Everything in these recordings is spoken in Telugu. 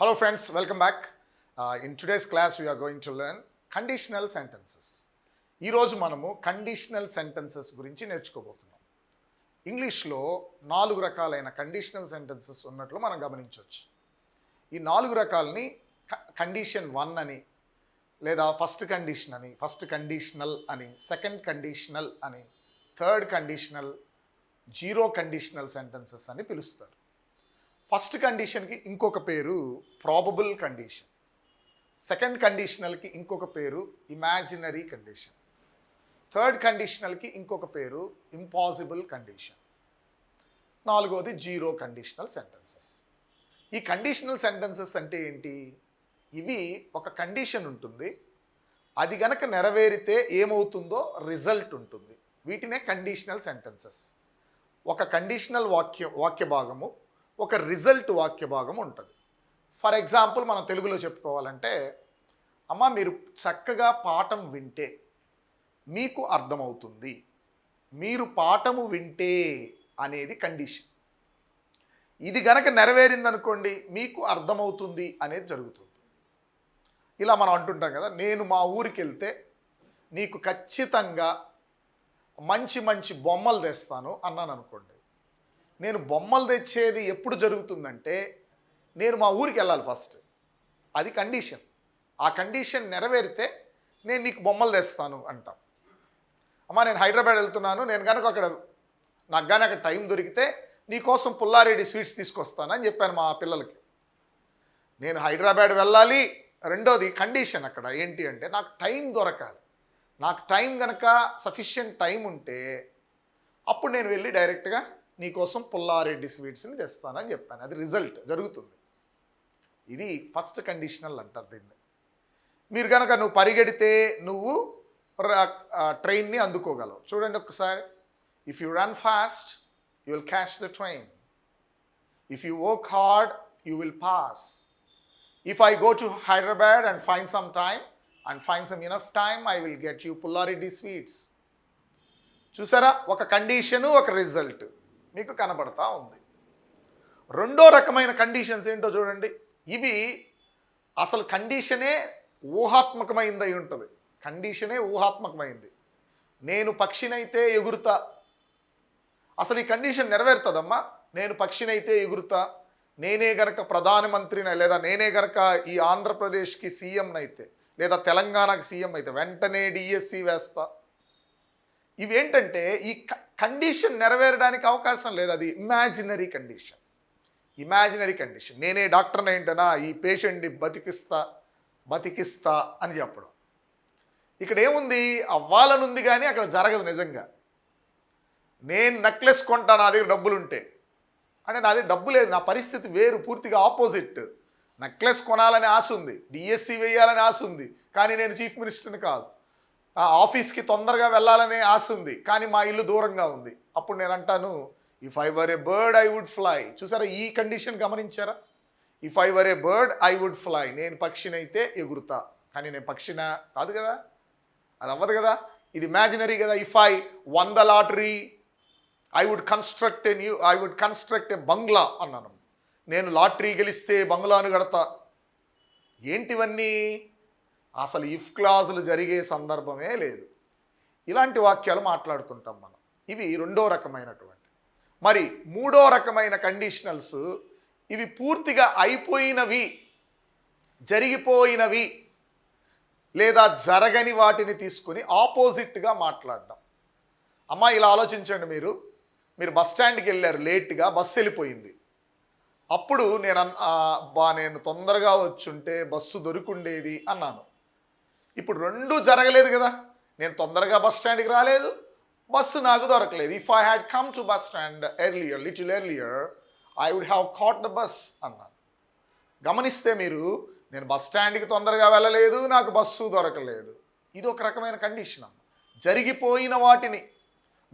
Hello friends, welcome back. In today's class we are going to learn conditional sentences. ఈ రోజు మనము కండిషనల్ సెంటెన్సెస్ గురించి నేర్చుకోబోతున్నాం. ఇంగ్లీష్లో 4 రకాలైన కండిషనల్ సెంటెన్సెస్ ఉన్నట్లు మనం గమనించవచ్చు. ఈ 4 రకాలని కండిషన్ 1 అని, లేదా ఫస్ట్ కండిషన్ అని, ఫస్ట్ కండిషనల్ అని, సెకండ్ కండిషనల్ అని, third conditional, zero conditional sentences అని పిలుస్తారు. ఫస్ట్ కండిషన్కి ఇంకొక పేరు ప్రాబబుల్ కండిషన్, సెకండ్ కండిషనల్కి ఇంకొక పేరు ఇమాజినరీ కండిషన్, థర్డ్ కండిషనల్కి ఇంకొక పేరు ఇంపాసిబుల్ కండిషన్, నాలుగోది జీరో కండిషనల్ సెంటెన్సెస్. ఈ కండిషనల్ సెంటెన్సెస్ అంటే ఏంటి? ఇవి ఒక కండిషన్ ఉంటుంది, అది గనక నెరవేరితే ఏమవుతుందో రిజల్ట్ ఉంటుంది. వీటినే కండిషనల్ సెంటెన్సెస్. ఒక కండిషనల్ వాక్య భాగము, ఒక రిజల్ట్ వాక్య భాగం ఉంటుంది. ఫర్ ఎగ్జాంపుల్ మనం తెలుగులో చెప్పుకోవాలంటే, అమ్మ మీరు చక్కగా పాఠం వింటే మీకు అర్థమవుతుంది. మీరు పాఠము వింటే అనేది కండిషన్. ఇది గనక నెరవేరిందనుకోండి, మీకు అర్థమవుతుంది అనేది జరుగుతుంది. ఇలా మనం అంటుంటాం కదా, నేను మా ఊరికి వెళ్తే నీకు ఖచ్చితంగా మంచి మంచి బొమ్మలు తెస్తాను అన్నాను అనుకోండి. నేను బొమ్మలు తెచ్చేది ఎప్పుడు జరుగుతుందంటే, నేను మా ఊరికి వెళ్ళాలి ఫస్ట్. అది కండిషన్. ఆ కండిషన్ నెరవేరితే నేను నీకు బొమ్మలు తెస్తాను అంటాం. అమ్మ నేను హైదరాబాద్ వెళ్తున్నాను, నేను కనుక నాకు కానీ అక్కడ టైం దొరికితే నీకోసం పుల్లారెడ్డి స్వీట్స్ తీసుకొస్తానని చెప్పాను మా పిల్లలకి. నేను హైదరాబాద్ వెళ్ళాలి. రెండోది కండిషన్ అక్కడ ఏంటి అంటే, నాకు టైం దొరకాలి. నాకు టైం కనుక సఫిషియెంట్ టైం ఉంటే అప్పుడు నేను వెళ్ళి డైరెక్ట్గా నీకోసం పుల్లారెడ్డి స్వీట్స్ని తెస్తానని చెప్పాను. అది రిజల్ట్ జరుగుతుంది. ఇది ఫస్ట్ కండిషనల్ అంటారు దీన్ని. మీరు కనుక నువ్వు పరిగెడితే నువ్వు ట్రైన్ని అందుకోగలవు. చూడండి ఒకసారి, if you run fast you will catch the train, if you work hard you will pass, if I go to Hyderabad and find some time and find some enough time I will get you Pulla Reddy sweets. చూసారా, ఒక కండిషను ఒక రిజల్ట్ మీకు కనబడతా ఉంది. రెండో రకమైన కండిషన్స్ ఏంటో చూడండి. ఇవి అసలు కండిషనే ఊహాత్మకమైంది అయి ఉంటుంది. కండిషనే ఊహాత్మకమైంది. నేను పక్షినైతే ఎగురుతా. అసలు ఈ కండిషన్ నెరవేరుతుందమ్మా. నేను పక్షినైతే ఎగురుతా, నేనే గనక ప్రధానమంత్రిని, లేదా నేనే గనక ఈ ఆంధ్రప్రదేశ్కి సీఎంనైతే, లేదా తెలంగాణకి సీఎం అయితే వెంటనే డిఎస్సి వేస్తా. ఇవేంటంటే ఈ కండిషన్ నెరవేరడానికి అవకాశం లేదు. అది ఇమాజినరీ కండిషన్. Imaginary condition. నేనే డాక్టర్ని ఏంటనా ఈ పేషెంట్ని బతికిస్తా అని చెప్పడం. ఇక్కడ ఏముంది, అవ్వాలనుంది కానీ అక్కడ జరగదు నిజంగా. నేను నెక్లెస్ కొంటా నా దగ్గర డబ్బులు ఉంటే, అంటే నా దగ్గర డబ్బు లేదు, నా పరిస్థితి వేరు, పూర్తిగా ఆపోజిట్. నెక్లెస్ కొనాలని ఆశ ఉంది, డిఎస్సి వేయాలని ఆశ ఉంది, కానీ నేను చీఫ్ మినిస్టర్ని కాదు. ఆఫీస్కి తొందరగా వెళ్ళాలనే ఆశ ఉంది, కానీ మా ఇల్లు దూరంగా ఉంది. అప్పుడు నేను అంటాను, if I were a bird I would fly. చూసారా, ఈ కండిషన్ గమనించారా? If I were a bird I would fly. నేను పక్షినైతే ఎగురుతా, కానీ నేను పక్షినా కాదు కదా, అది అవ్వదు కదా. ఇది ఇమాజినరీ కదా. If I won the lottery I would construct a bungalow అన్నాను. నేను లాటరీ గెలిస్తే బంగ్లాను కడతా. ఏంటివన్నీ? అసలు ఇఫ్ క్లాజులు జరిగే సందర్భమే లేదు. ఇలాంటి వాక్యాలు మాట్లాడుతుంటాం మనం. ఇవి రెండో రకమైనటువంటి. మరి మూడో రకమైన కండిషనల్స్, ఇవి పూర్తిగా అయిపోయినవి, జరిగిపోయినవి, లేదా జరగని వాటిని తీసుకొని ఆపోజిట్గా మాట్లాడడం. అమ్మా ఇలా ఆలోచించండి, మీరు బస్ స్టాండ్కి వెళ్ళారు, లేట్గా బస్సు వెళ్ళిపోయింది. అప్పుడు నేను తొందరగా వచ్చుంటే బస్సు దొరికుండేది అన్నాను. ఇప్పుడు రెండూ జరగలేదు కదా. నేను తొందరగా బస్ స్టాండ్కి రాలేదు, బస్సు నాకు దొరకలేదు. If I had come to bus stand little earlier I would have caught the bus అన్నాను. గమనిస్తే నేను బస్ స్టాండ్కి తొందరగా వెళ్ళలేదు, నాకు బస్సు దొరకలేదు. ఇది ఒక రకమైన కండిషన్ అమ్మ. జరిగిపోయిన వాటిని,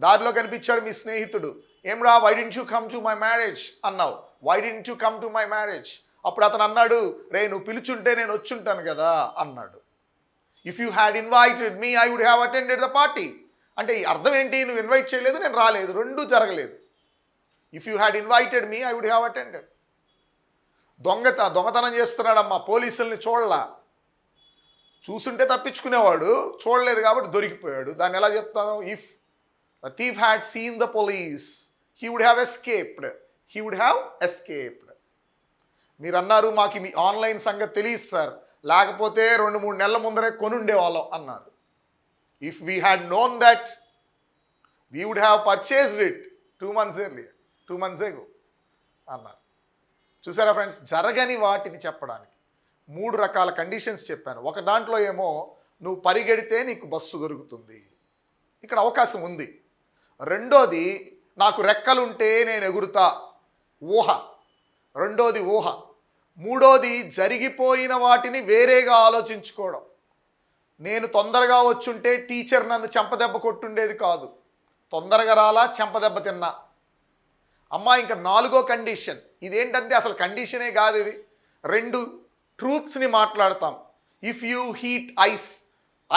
దారిలో కనిపించాడు మీ స్నేహితుడు, ఏమ్రా why didn't you come to my marriage అన్నావు. Why didn't you come to my marriage? అప్పుడు అతను అన్నాడు, రే నువ్వు పిలుచుంటే నేను వచ్చుంటాను కదా అన్నాడు. If you had invited me I would have attended the party. అంటే ఈ అర్థం ఏంటి? నువ్వు ఇన్వైట్ చేయలేదు, నేను రాలేదు, రెండూ జరగలేదు. If you had invited me I would have attended. దొంగతనం చేస్తున్నాడమ్మా, పోలీసుల్ని చూడలా. చూసుంటే తప్పించుకునేవాడు, చూడలేదు కాబట్టి దొరికిపోయాడు. దాన్ని ఎలా చెప్తాను? If the thief had seen the police he would have escaped. మీరు అన్నారు మాకు మీ ఆన్లైన్ సంగతి తెలియదు సార్, లేకపోతే 2-3 నెలల ముందరే కొనుండేవాళ్ళం అన్నారు. If we had known that we would have purchased it 2 months ago అన్నారు. చూసారా ఫ్రెండ్స్, జరగని వాటిని చెప్పడానికి 3 రకాల కండిషన్స్ చెప్పాను. ఒక దాంట్లో ఏమో నువ్వు పరిగెడితే నీకు బస్సు దొరుకుతుంది, ఇక్కడ అవకాశం ఉంది. రెండోది నాకు రెక్కలుంటే నేను ఎగురుతా, ఊహ. రెండోది ఊహ. మూడోది జరిగిపోయిన వాటిని వేరేగా ఆలోచించుకోవడం. నేను తొందరగా వచ్చుంటే టీచర్ నన్ను చెంపదెబ్బ కొట్టుండేది కాదు, తొందరగా రాలా, చెంపదెబ్బ తిన్నా. అమ్మా ఇంకా 4వ కండిషన్. ఇదేంటంటే అసలు కండిషనే కాదు ఇది. 2 ట్రూత్స్ని మాట్లాడతాం. ఇఫ్ యూ హీట్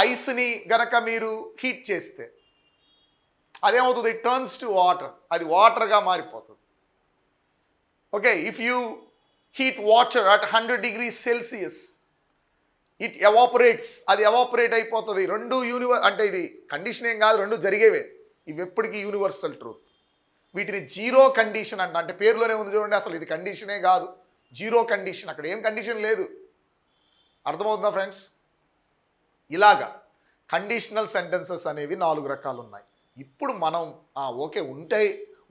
ఐస్ని గనక మీరు హీట్ చేస్తే అదేమవుతుంది? ఇట్ టర్న్స్ టు వాటర్, అది వాటర్గా మారిపోతుంది. Okay, if you heat water at 100 degrees Celsius it evaporates, అది ఎవాపరేట్ అయిపోతుంది. 2 అంటే ఇది కండిషన్ ఏం కాదు, 2 జరిగేవే. ఇవి ఎప్పటికీ యూనివర్సల్ ట్రూత్. వీటిని జీరో కండిషన్ అంటే పేరులోనే ఉంది చూడండి, అసలు ఇది కండిషనే కాదు, జీరో కండిషన్. అక్కడ ఏం కండిషన్ లేదు. అర్థమవుతుందా ఫ్రెండ్స్? ఇలాగా కండిషనల్ సెంటెన్సెస్ అనేవి 4 రకాలు ఉన్నాయి. ఇప్పుడు మనం ఓకే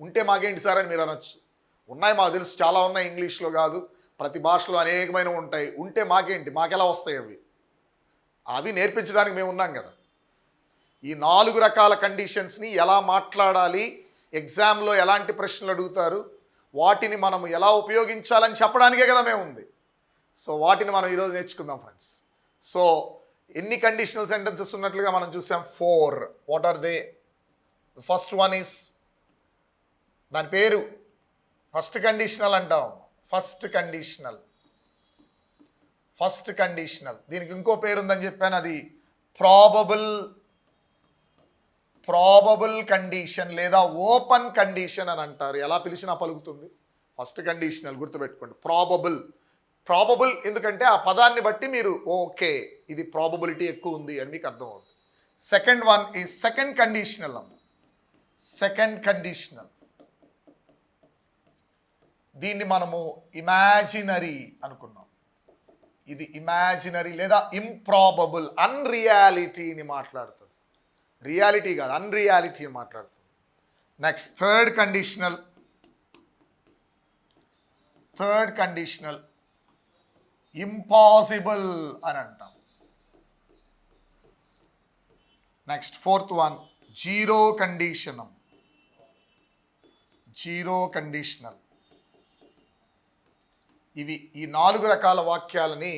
ఉంటే మాకేంటి సార్ అని మీరు అనొచ్చు. ఉన్నాయి, మాకు తెలుసు, చాలా ఉన్నాయి. ఇంగ్లీష్లో కాదు, ప్రతి భాషలో అనేకమైనవి ఉంటాయి. ఉంటే మాకేంటి, మాకెలా వస్తాయి అవి నేర్పించడానికి మేము ఉన్నాం కదా. ఈ 4 రకాల కండిషన్స్ని ఎలా మాట్లాడాలి, ఎగ్జామ్లో ఎలాంటి ప్రశ్నలు అడుగుతారు, వాటిని మనం ఎలా ఉపయోగించాలని చెప్పడానికే కదా మేము ఉంది. సో వాటిని మనం ఈరోజు నేర్చుకుందాం ఫ్రెండ్స్. సో ఎన్ని కండిషనల్ సెంటెన్సెస్ ఉన్నట్లుగా మనం చూసాం? 4. What are they? First one is, దాని పేరు ఫస్ట్ కండిషనల్ అంటాం. First conditional. దీనికి ఇంకో పేరు ఉందని చెప్పాను, అది ప్రాబబుల్ కండిషన్ లేదా ఓపెన్ కండిషన్ అని అంటారు. ఎలా పిలిచినా పలుకుతుంది. ఫస్ట్ కండిషనల్ గుర్తుపెట్టుకోండి. ప్రాబబుల్ ఎందుకంటే ఆ పదాన్ని బట్టి మీరు ఓకే ఇది ప్రాబబిలిటీ ఎక్కువ ఉంది అని మీకు అర్థమవుతుంది. సెకండ్ వన్ ఈ సెకండ్ కండిషనల్. దీన్ని మనము ఇమాజినరీ అనుకున్నాం. ఇది ఇమాజినరీ లేదా ఇంప్రాబబుల్, అన్రియాలిటీని మాట్లాడుతుంది. రియాలిటీ కాదు, అన్రియాలిటీ మాట్లాడుతుంది. నెక్స్ట్ థర్డ్ కండిషనల్ ఇంపాసిబుల్ అని అంటాం. Next fourth one zero conditional. ఇవి ఈ 4 రకాల వాక్యాలని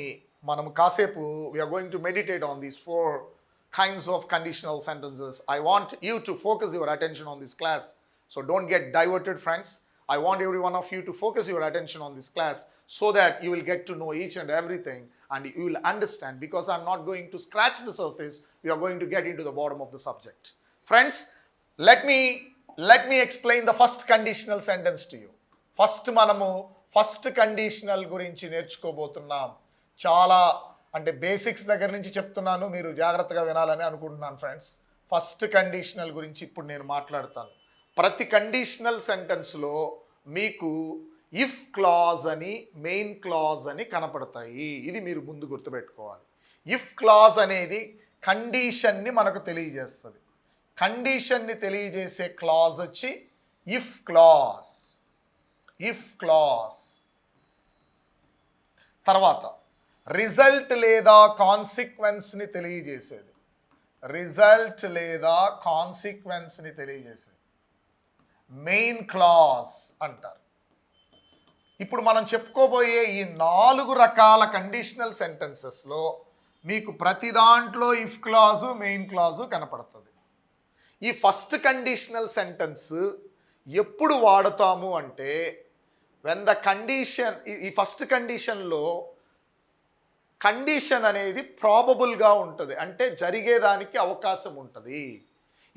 మనం కాసేపు we are going to meditate on these 4 kinds of conditional sentences. I want you to focus your attention on this class. So don't get diverted, friends. I want every one of you to focus your attention on this class so that you will get to know each and everything and you will understand, because I'm not going to scratch the surface. We are going to get into the bottom of the subject. Friends, let me explain the first conditional sentence to you. First మనము ఫస్ట్ కండిషనల్ గురించి నేర్చుకోబోతున్నాం. చాలా అంటే బేసిక్స్ దగ్గర నుంచి చెప్తున్నాను, మీరు జాగ్రత్తగా వినాలని అనుకుంటున్నాను ఫ్రెండ్స్. ఫస్ట్ కండిషనల్ గురించి ఇప్పుడు నేను మాట్లాడతాను. ప్రతి కండిషనల్ సెంటెన్స్లో మీకు ఇఫ్ క్లాజ్ అని, మెయిన్ క్లాజ్ అని కనపడతాయి. ఇది మీరు ముందు గుర్తుపెట్టుకోవాలి. ఇఫ్ క్లాజ్ అనేది కండిషన్ని మనకు తెలియజేస్తుంది. కండిషన్ని తెలియజేసే క్లాజ్ వచ్చి ఇఫ్ క్లాజ్. తర్వాత రిజల్ట్ లేదా కాన్సిక్వెన్స్ని తెలియజేసేది. మెయిన్ క్లాజ్ అంటారు. ఇప్పుడు మనం చెప్పుకోబోయే ఈ 4 రకాల కండిషనల్ సెంటెన్సెస్లో మీకు ప్రతి దాంట్లో ఇఫ్ క్లాజు, మెయిన్ క్లాజు కనపడుతుంది. ఈ ఫస్ట్ కండిషనల్ సెంటెన్స్ ఎప్పుడు వాడతాము అంటే వెన్ ద కండిషన్, ఈ ఫస్ట్ కండిషన్లో కండిషన్ అనేది ప్రాబబుల్గా ఉంటుంది, అంటే జరిగేదానికి అవకాశం ఉంటుంది.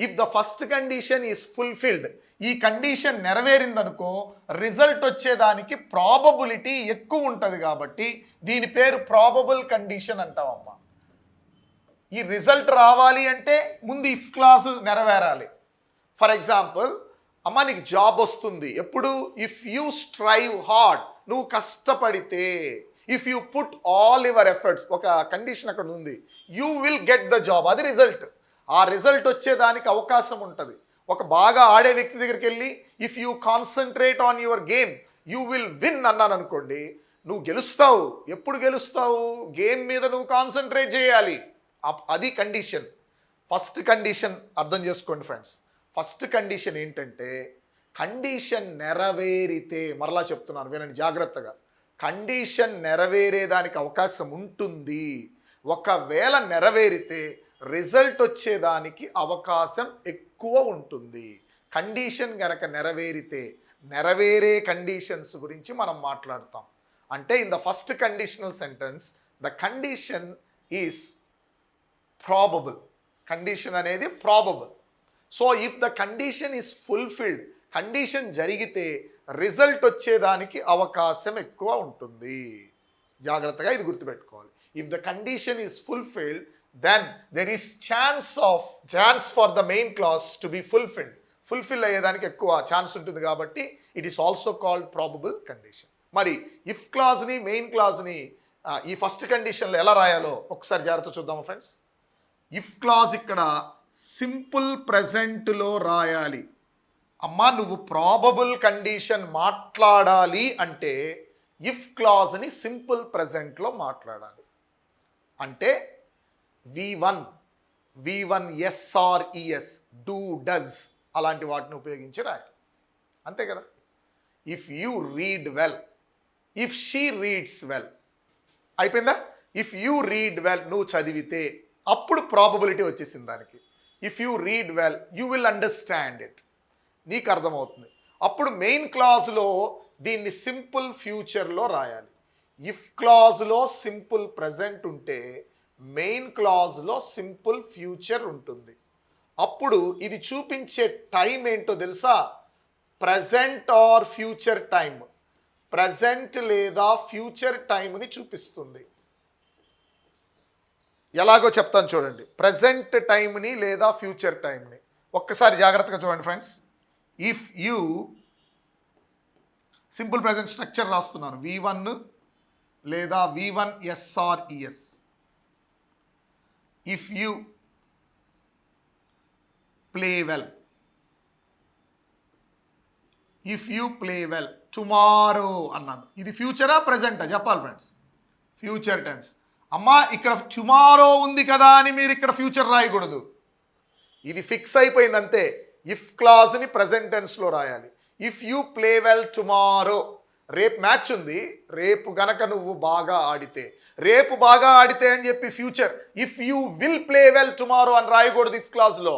If the first condition is fulfilled, ఈ కండిషన్ నెరవేరిందనుకో రిజల్ట్ వచ్చేదానికి ప్రాబబిలిటీ ఎక్కువ ఉంటుంది కాబట్టి దీని పేరు ప్రాబబుల్ కండిషన్ అంటామమ్మా. ఈ రిజల్ట్ రావాలి అంటే ముందు ఇఫ్ క్లాజ్ నెరవేరాలి. ఫర్ ఎగ్జాంపుల్, అమ్మ నీకు జాబ్ వస్తుంది ఎప్పుడు? ఇఫ్ యూ స్ట్రైవ్ హార్డ్, నువ్వు కష్టపడితే. If you put all your efforts, ఒక కండిషన్ అక్కడ ఉంది, you will get the job, అది రిజల్ట్. ఆ రిజల్ట్ వచ్చేదానికి అవకాశం ఉంటుంది. ఒక బాగా ఆడే వ్యక్తి దగ్గరికి వెళ్ళి if you concentrate on your game you will win అన్నాను అనుకోండి, నువ్వు గెలుస్తావు. ఎప్పుడు గెలుస్తావు? గేమ్ మీద నువ్వు కాన్సన్ట్రేట్ చేయాలి. అది కండిషన్. ఫస్ట్ కండిషన్ అర్థం చేసుకోండి ఫ్రెండ్స్. ఫస్ట్ కండిషన్ ఏంటంటే కండిషన్ నెరవేరితే, మరలా చెప్తున్నాను వినండి జాగ్రత్తగా, కండిషన్ నెరవేరేదానికి అవకాశం ఉంటుంది. ఒకవేళ నెరవేరితే రిజల్ట్ వచ్చేదానికి అవకాశం ఎక్కువ ఉంటుంది. కండిషన్ గనక నెరవేరితే, నెరవేరే కండిషన్స్ గురించి మనం మాట్లాడతాం. అంటే in the first conditional sentence the condition is probable. Condition అనేది probable. So if the condition is fulfilled, condition జరిగితే రిజల్ట్ వచ్చేదానికి అవకాశం ఎక్కువ ఉంటుంది. జాగ్రత్తగా ఇది గుర్తుపెట్టుకోవాలి. If the condition is fulfilled then there is chance for the main clause to be fulfilled. Fulfil అయ్యేదానికి ఎక్కువ ఛాన్స్ ఉంటుంది కాబట్టి it is also called probable condition. మరి ఇఫ్ క్లాజ్ని మెయిన్ క్లాజ్ని ఈ ఫస్ట్ కండిషన్లో ఎలా రాయాలో ఒకసారి జాగ్రత్త చూద్దాము ఫ్రెండ్స్. ఇఫ్ క్లాజ్ ఇక్కడ సింపుల్ ప్రెజెంట్లో రాయాలి. అమ్మా నువ్వు ప్రాబబుల్ కండిషన్ మాట్లాడాలి అంటే ఇఫ్ క్లాజ్ని సింపుల్ ప్రెజెంట్లో మాట్లాడాలి. అంటే V1 yes or es, do does అలాంటి వాటిని ఉపయోగించి రాయాలి. అంతే కదా. If you read well, if she reads well, అయిపోయిందా? ఇఫ్ యూ రీడ్ వెల్, నువ్వు చదివితే, అప్పుడు ప్రాబబిలిటీ వచ్చేసింది దానికి. If you read well you will understand it, నీకు అర్థమవుతుంది. అప్పుడు మెయిన్ క్లాజ్లో దీన్ని సింపుల్ ఫ్యూచర్లో రాయాలి. ఇఫ్ క్లాజ్లో సింపుల్ ప్రజెంట్ ఉంటే మెయిన్ క్లాజ్లో సింపుల్ ఫ్యూచర్ ఉంటుంది. అప్పుడు ఇది చూపించే టైం ఏంటో తెలుసా? Present or future time. Present లేదా ఫ్యూచర్ టైంని చూపిస్తుంది. ఎలాగో చెప్తాను చూడండి. ప్రజెంట్ టైంని లేదా ఫ్యూచర్ టైంని ఒక్కసారి జాగ్రత్తగా చూడండి friends. If you simple present structure రాస్తున్నాను, V1 లేదా V1 yes or es. If you play well, if you play well tomorrow అన్నాను. ఇది ఫ్యూచరా ప్రెజెంటా చెప్పాలి ఫ్రెండ్స్? Future tense. అమ్మా ఇక్కడ టుమారో ఉంది కదా అని మీరు ఇక్కడ ఫ్యూచర్ రాయకూడదు. ఇది ఫిక్స్ అయిపోయింది అంతే. ఇఫ్ క్లాజ్ని ప్రజెంట్ టెన్స్లో రాయాలి. If you play well tomorrow, రేపు మ్యాచ్ ఉంది, రేపు గనక నువ్వు బాగా ఆడితే, రేపు బాగా ఆడితే అని చెప్పి future if you will play well tomorrow అని రాయకూడదు ఇఫ్ క్లాజ్లో.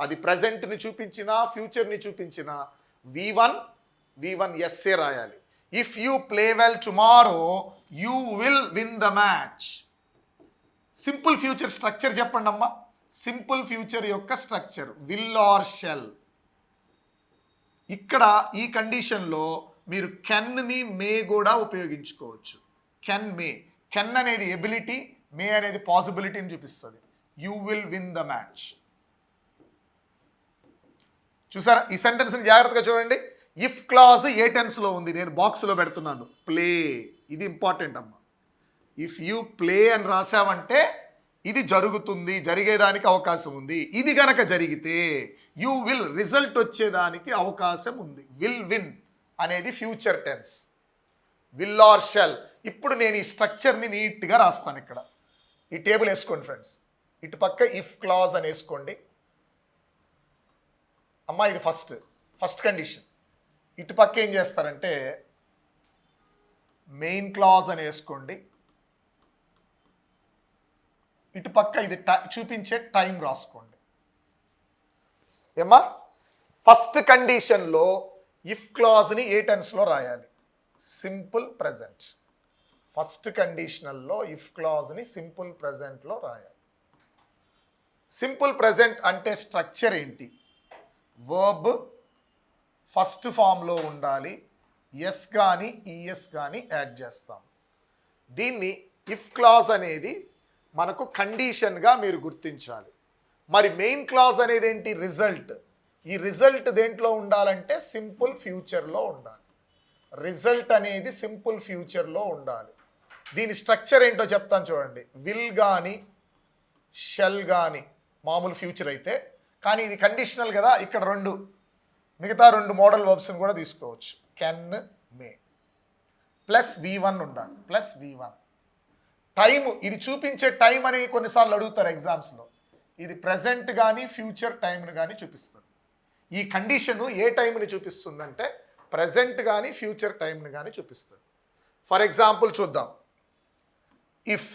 అది ప్రజెంట్ని చూపించినా ఫ్యూచర్ని చూపించినా V1 ఎస్ఏ రాయాలి. If you play well tomorrow you will win the match. Simple future structure చెప్పండి అమ్మా. సింపుల్ ఫ్యూచర్ యొక్క స్ట్రక్చర్ విల్ ఆర్ షెల్. ఇక్కడ ఈ కండిషన్లో మీరు కెన్ని మే కూడా ఉపయోగించుకోవచ్చు. కెన్ మే, కెన్ అనేది ఎబిలిటీ, మే అనేది పాసిబిలిటీని చూపిస్తుంది. You will win the match. చూసారా? ఈ సెంటెన్స్ని జాగ్రత్తగా చూడండి. ఇఫ్ క్లాజ్ ఏ టెన్స్లో ఉంది, నేను బాక్స్లో పెడుతున్నాను, ప్లే. ఇది ఇంపార్టెంట్ అమ్మ. ఇఫ్ యూ ప్లే అని రాసావంటే ఇది జరుగుతుంది, జరిగేదానికి అవకాశం ఉంది. ఇది గనక జరిగితే యూ విల్, రిజల్ట్ వచ్చేదానికి అవకాశం ఉంది. విల్ విన్ అనేది future tense. Will or shall. ఇప్పుడు నేను ఈ స్ట్రక్చర్ని నీట్గా రాస్తాను. ఇక్కడ ఈ టేబుల్ వేసుకోండి ఫ్రెండ్స్. ఇటు పక్క ఇఫ్ క్లాజ్ అని వేసుకోండి అమ్మా. ఇది ఫస్ట్ కండిషన్. ఇటు పక్క ఏం చేస్తారంటే మెయిన్ క్లాజ్ అని వేసుకోండి. ఇటు పక్క ఇది చూపించే టైం రాసుకోండి. ఏమ్మా? ఫస్ట్ కండిషన్లో ఇఫ్ క్లాజ్ని ఏ టెన్స్లో రాయాలి? Simple present. ఫస్ట్ కండిషనల్లో ఇఫ్ క్లాజ్ని సింపుల్ ప్రజెంట్లో రాయాలి. సింపుల్ ప్రెజెంట్ అంటే స్ట్రక్చర్ ఏంటి? వర్బ్ ఫస్ట్ ఫామ్లో ఉండాలి, ఎస్ కానీ ఈఎస్ కానీ యాడ్ చేస్తాం. దీన్ని ఇఫ్ క్లాజ్ అనేది మనకు కండిషన్గా మీరు గుర్తించాలి. మరి మెయిన్ క్లాజ్ అనేది ఏంటి? రిజల్ట్. ఈ రిజల్ట్ దేంట్లో ఉండాలంటే సింపుల్ ఫ్యూచర్లో ఉండాలి. రిజల్ట్ అనేది సింపుల్ ఫ్యూచర్లో ఉండాలి. దీని స్ట్రక్చర్ ఏంటో చెప్తాను చూడండి. విల్ కానీ షెల్ కానీ మామూలు ఫ్యూచర్ అయితే, కానీ ఇది కండిషనల్ కదా, ఇక్కడ మిగతా రెండు మోడల్ వర్బ్స్ని కూడా తీసుకోవచ్చు. కెన్, మే ప్లస్ V1 ఉండాలి, ప్లస్ V1. టైం, ఇది చూపించే టైం అని కొన్నిసార్లు అడుగుతారు ఎగ్జామ్స్లో. ఇది ప్రజెంట్ కానీ ఫ్యూచర్ టైంని కానీ చూపిస్తుంది. ఈ కండిషను ఏ టైంని చూపిస్తుందంటే ప్రజెంట్ కానీ ఫ్యూచర్ టైంని కానీ చూపిస్తుంది. ఫర్ ఎగ్జాంపుల్ చూద్దాం. ఇఫ్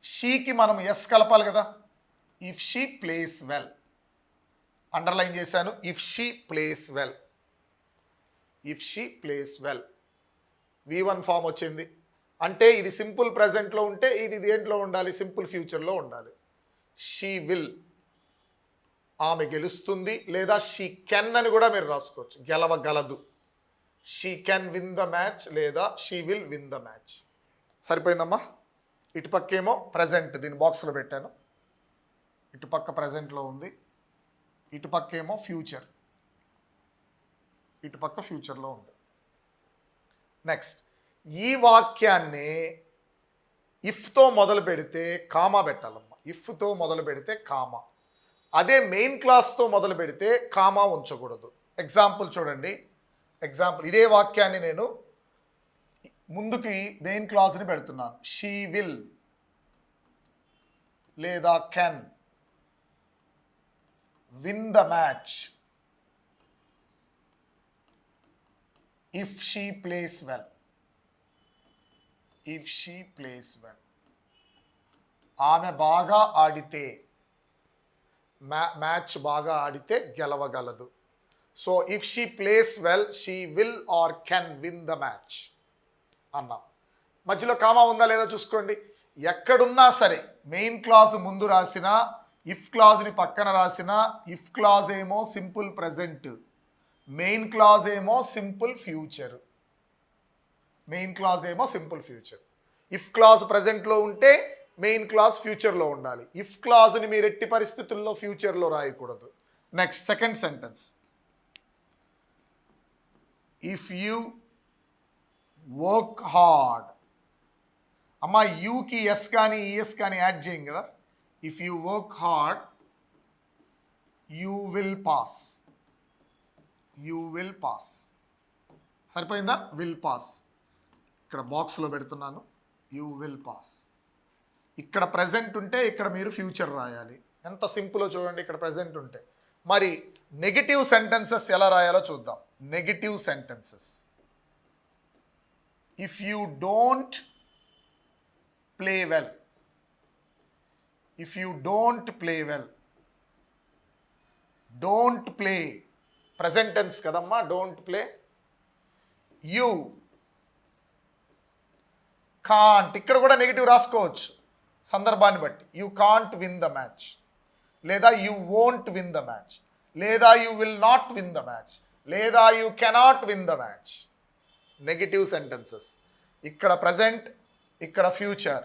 షీకి మనం ఎస్ కలపాలి కదా. If she plays well, underline చేశాను. If she plays well, if she plays well, V1 form వచ్చింది. అంటే ఇది సింపుల్ ప్రజెంట్లో ఉంటే ఇది దేంట్లో ఉండాలి? సింపుల్ ఫ్యూచర్లో ఉండాలి. షీ విల్, ఆమె గెలుస్తుంది, లేదా షీ కెన్ అని కూడా మీరు రాసుకోవచ్చు, గెలవగలదు. She can win the match లేదా she will win the match. సరిపోయిందమ్మా. ఇటుపక్కేమో ప్రజెంట్, దీని బాక్స్లో పెట్టాను. ఇటుపక్క ప్రజెంట్లో ఉంది, ఇటుపక్కేమో ఫ్యూచర్, ఇటుపక్క ఫ్యూచర్లో ఉంది. నెక్స్ట్, ఈ వాక్యాన్ని ఇఫ్తో మొదలు పెడితే కామా పెట్టాలమ్మా. ఇఫ్తో మొదలు పెడితే కామా. అదే మెయిన్ క్లాస్తో మొదలు పెడితే కామా ఉంచకూడదు. ఎగ్జాంపుల్ చూడండి. ఎగ్జాంపుల్, ఇదే వాక్యాన్ని నేను ముందుకి మెయిన్ క్లాస్ని పెడుతున్నాను. షీ విల్ లేదా can win the match if she plays well. If she plays well, ఆమె బాగా ఆడితే, మ్యాచ్ బాగా ఆడితే గెలవగలదు. So if she plays well she will or can win the match అన్నాం. మధ్యలో కామా ఉందా లేదా చూసుకోండి. ఎక్కడున్నా సరే మెయిన్ క్లాజ్ ముందు రాసిన, ఇఫ్ క్లాజ్ని పక్కన రాసిన, ఇఫ్ క్లాజ్ ఏమో సింపుల్ ప్రజెంట్, మెయిన్ క్లాజ్ ఏమో సింపుల్ ఫ్యూచర్. మెయిన్ క్లాజ్ ఏమో సింపుల్ ఫ్యూచర్. ఇఫ్ క్లాజ్ ప్రజెంట్లో ఉంటే మెయిన్ క్లాజ్ ఫ్యూచర్లో ఉండాలి. ఇఫ్ క్లాజ్ని మీరు ఎట్టి పరిస్థితుల్లో ఫ్యూచర్లో రాయకూడదు. Next, second sentence. If you work hard, అమ్మా యూకి ఎస్ కానీ ఈఎస్ కానీ యాడ్ చేయం కదా. If you work hard you will pass. You will pass. సరిపోయిందా? విల్ పాస్ ఇక్కడ బాక్స్లో పెడుతున్నాను. You will pass. ఇక్కడ ప్రజెంట్ ఉంటే ఇక్కడ మీరు ఫ్యూచర్ రాయాలి. ఎంత సింపుల్లో చూడండి. ఇక్కడ ప్రజెంట్ ఉంటే. మరి నెగిటివ్ సెంటెన్సెస్ ఎలా రాయాలో చూద్దాం. Negative sentences. If you don't play well. If you don't play well, don't play present tense కదమ్మా. Don't play. యూ కాంట్, ఇక్కడ కూడా నెగిటివ్ రాసుకోవచ్చు సందర్భాన్ని బట్టి. You can't win the match, లేదా you won't win the match, లేదా you will not win the match, లేదా you cannot win the match. Negative sentences. ఇక్కడ ప్రజెంట్, ఇక్కడ future.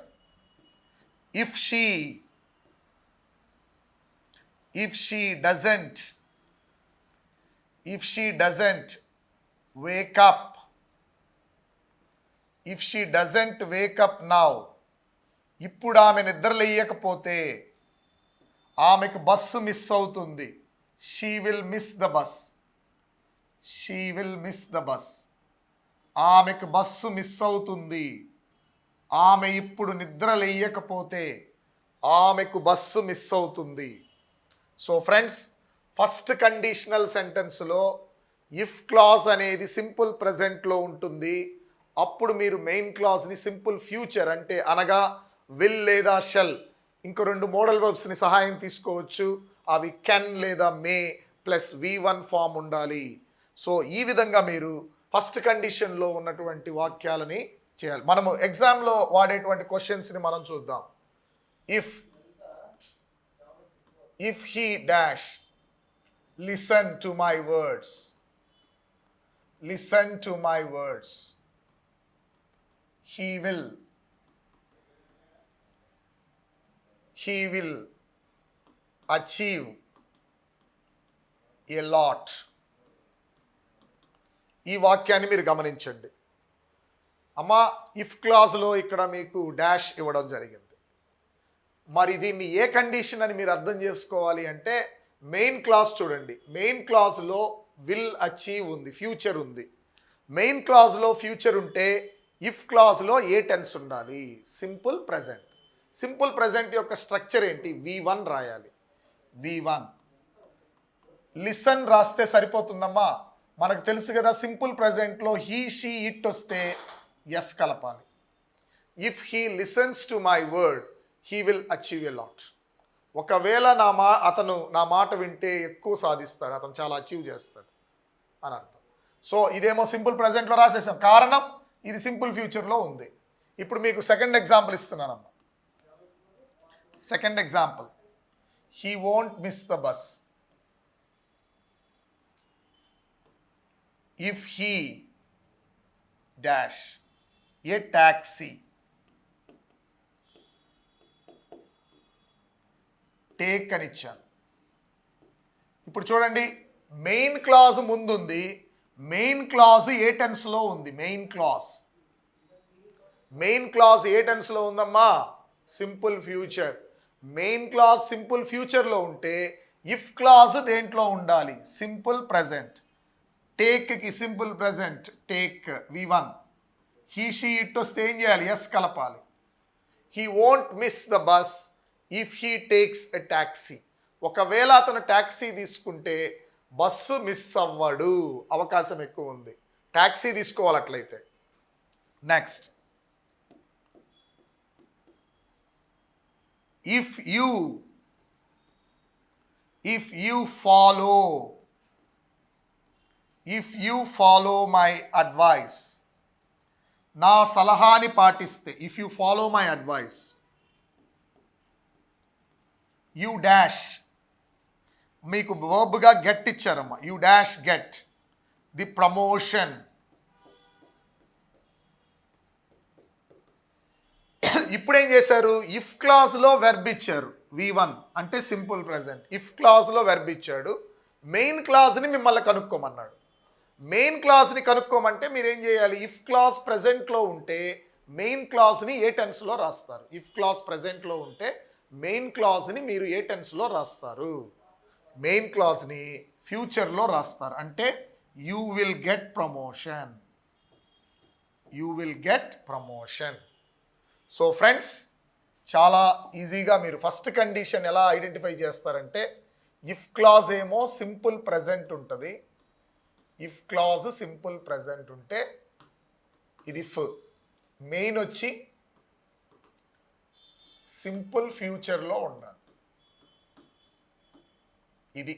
If she doesn't wake up. If she doesn't wake up now, ఇప్పుడు ఆమె నిద్రలేయకపోతే ఆమెకు బస్సు మిస్ అవుతుంది. She will miss the bus. She will miss the bus. ఆమెకు బస్సు మిస్ అవుతుంది. ఆమె ఇప్పుడు నిద్రలేయకపోతే ఆమెకు బస్సు మిస్ అవుతుంది. సో ఫ్రెండ్స్, ఫస్ట్ కండిషనల్ సెంటెన్స్లో ఇఫ్ క్లాజ్ అనేది సింపుల్ ప్రజెంట్లో ఉంటుంది. అప్పుడు మీరు మెయిన్ క్లాజ్ని సింపుల్ ఫ్యూచర్ అంటే అనగా విల్ లేదా షెల్, ఇంకో రెండు మోడల్ వర్బ్స్ని సహాయం తీసుకోవచ్చు. అవి కెన్ లేదా మే ప్లస్ V1 ఫామ్ ఉండాలి. సో ఈ విధంగా మీరు ఫస్ట్ కండిషన్లో ఉన్నటువంటి వాక్యాలని చేయాలి. మనము ఎగ్జామ్లో వాడేటువంటి క్వశ్చన్స్ని మనం చూద్దాం. If he dash listen to my words, listen to my words, he will achieve a lot. ఈ వాక్యాన్ని మీరు గమనించండి. అమ్మా ఇఫ్ క్లాజ్లో ఇక్కడ మీకు డాష్ ఇవ్వడం జరిగింది. మరి దీన్ని ఏ కండిషన్ అని మీరు అర్థం చేసుకోవాలి అంటే మెయిన్ క్లాజ్ చూడండి. మెయిన్ క్లాజ్లో విల్ అచీవ్ ఉంది, ఫ్యూచర్ ఉంది. మెయిన్ క్లాజ్లో ఫ్యూచర్ ఉంటే ఇఫ్ క్లాజ్లో ఏ టెన్స్ ఉండాలి? Simple present. సింపుల్ ప్రెజెంట్ యొక్క స్ట్రక్చర్ ఏంటి? V1 రాయాలి. V1 లిసన్ రాస్తే సరిపోతుందమ్మా. మనకు తెలుసు కదా సింపుల్ ప్రెజెంట్లో హీ షీ ఇట్ వస్తే ఎస్ కలపాలి. If he listens to my word he will achieve a lot. ఒకవేళ అతను నా మాట వింటే ఎక్కువ సాధిస్తాడు, అతను చాలా అచీవ్ చేస్తాడు అని అర్థం. సో ఇదేమో సింపుల్ ప్రెజెంట్లో రాసేసాం, కారణం ఇది సింపుల్ ఫ్యూచర్లో ఉంది. ఇప్పుడు మీకు సెకండ్ ఎగ్జాంపుల్ ఇస్తున్నానమ్మా. Second example, he won't miss the bus if he dash a taxi take అని ఇచ్చాను. ఇప్పుడు చూడండి, మెయిన్ క్లాజ్ ముందుంది. మెయిన్ క్లాజ్ ఏ టెన్స్లో ఉంది? మెయిన్ క్లాజ్ ఏ టెన్స్లో ఉందమ్మా? Simple future. Main clause simple ఫ్యూచర్లో ఉంటే ఇఫ్ క్లాజ్ దేంట్లో ఉండాలి? Simple present. టేక్కి simple present take V1. He she it వస్తే ఏం చేయాలి? ఎస్ కలపాలి. He won't miss the bus if he takes a taxi. ఒకవేళ అతను ట్యాక్సీ తీసుకుంటే బస్సు మిస్ అవ్వడు, అవకాశం ఎక్కువ ఉంది. ట్యాక్సీ తీసుకోవాలట్లయితే. Next, if you follow my advice, నా సలహాని పాటిస్తే, if you follow my advice you dash, మీకు వర్బ్గా గెట్ ఇచ్చారమ్మా. You dash get the promotion. ఇప్పుడు ఏం చేశారు? ఇఫ్ క్లాజ్లో వెర్బ్ ఇచ్చారు. V1 అంటే సింపుల్ ప్రెజెంట్. ఇఫ్ క్లాజ్లో వెర్బ్ ఇచ్చాడు. మెయిన్ క్లాజ్ని మిమ్మల్ని కనుక్కోమన్నాడు. మెయిన్ క్లాజ్ని కనుక్కోమంటే మీరు ఏం చేయాలి? ఇఫ్ క్లాజ్ ప్రెజెంట్లో ఉంటే మెయిన్ క్లాజ్ని ఏ టెన్స్లో రాస్తారు? ఇఫ్ క్లాజ్ ప్రెజెంట్లో ఉంటే మెయిన్ క్లాజ్ని మీరు ఏ టెన్స్లో రాస్తారు? మెయిన్ క్లాజ్ని ఫ్యూచర్లో రాస్తారు. అంటే you will get promotion. You will get promotion. So friends, చాలా ఈజీగా మీరు ఫస్ట్ కండిషన్ ఎలా ఐడెంటిఫై చేస్తారంటే ఇఫ్ క్లాజ్ ఏమో సింపుల్ ప్రెజెంట్ ఉంటుంది. ఇఫ్ క్లాజ్ సింపుల్ ప్రెజెంట్ ఉంటే ఇది ఇఫ్. మెయిన్ వచ్చి సింపుల్ ఫ్యూచర్లో ఉండాలి. ఇది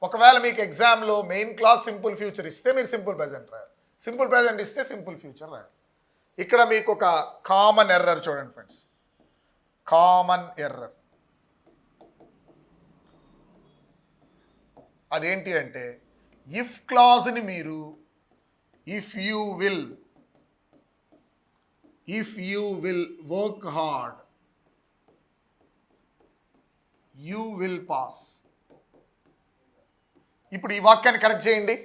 ఒకవేళ మీకు ఎగ్జామ్లో మెయిన్ క్లాస్ సింపుల్ ఫ్యూచర్ ఇస్తే మీరు సింపుల్ ప్రెజెంట్ రాయాలి. సింపుల్ ప్రెజెంట్ ఇస్తే సింపుల్ ఫ్యూచర్ రాయాలి. ఇక్కడ మీకు ఒక కామన్ ఎర్రర్ చూడండి ఫ్రెండ్స్. కామన్ ఎర్రర్ అదేంటి అంటే ఇఫ్ క్లాజ్ని మీరు if you will work hard you will pass. ఇప్పుడు ఈ వాక్యాన్ని కరెక్ట్ చేయండి.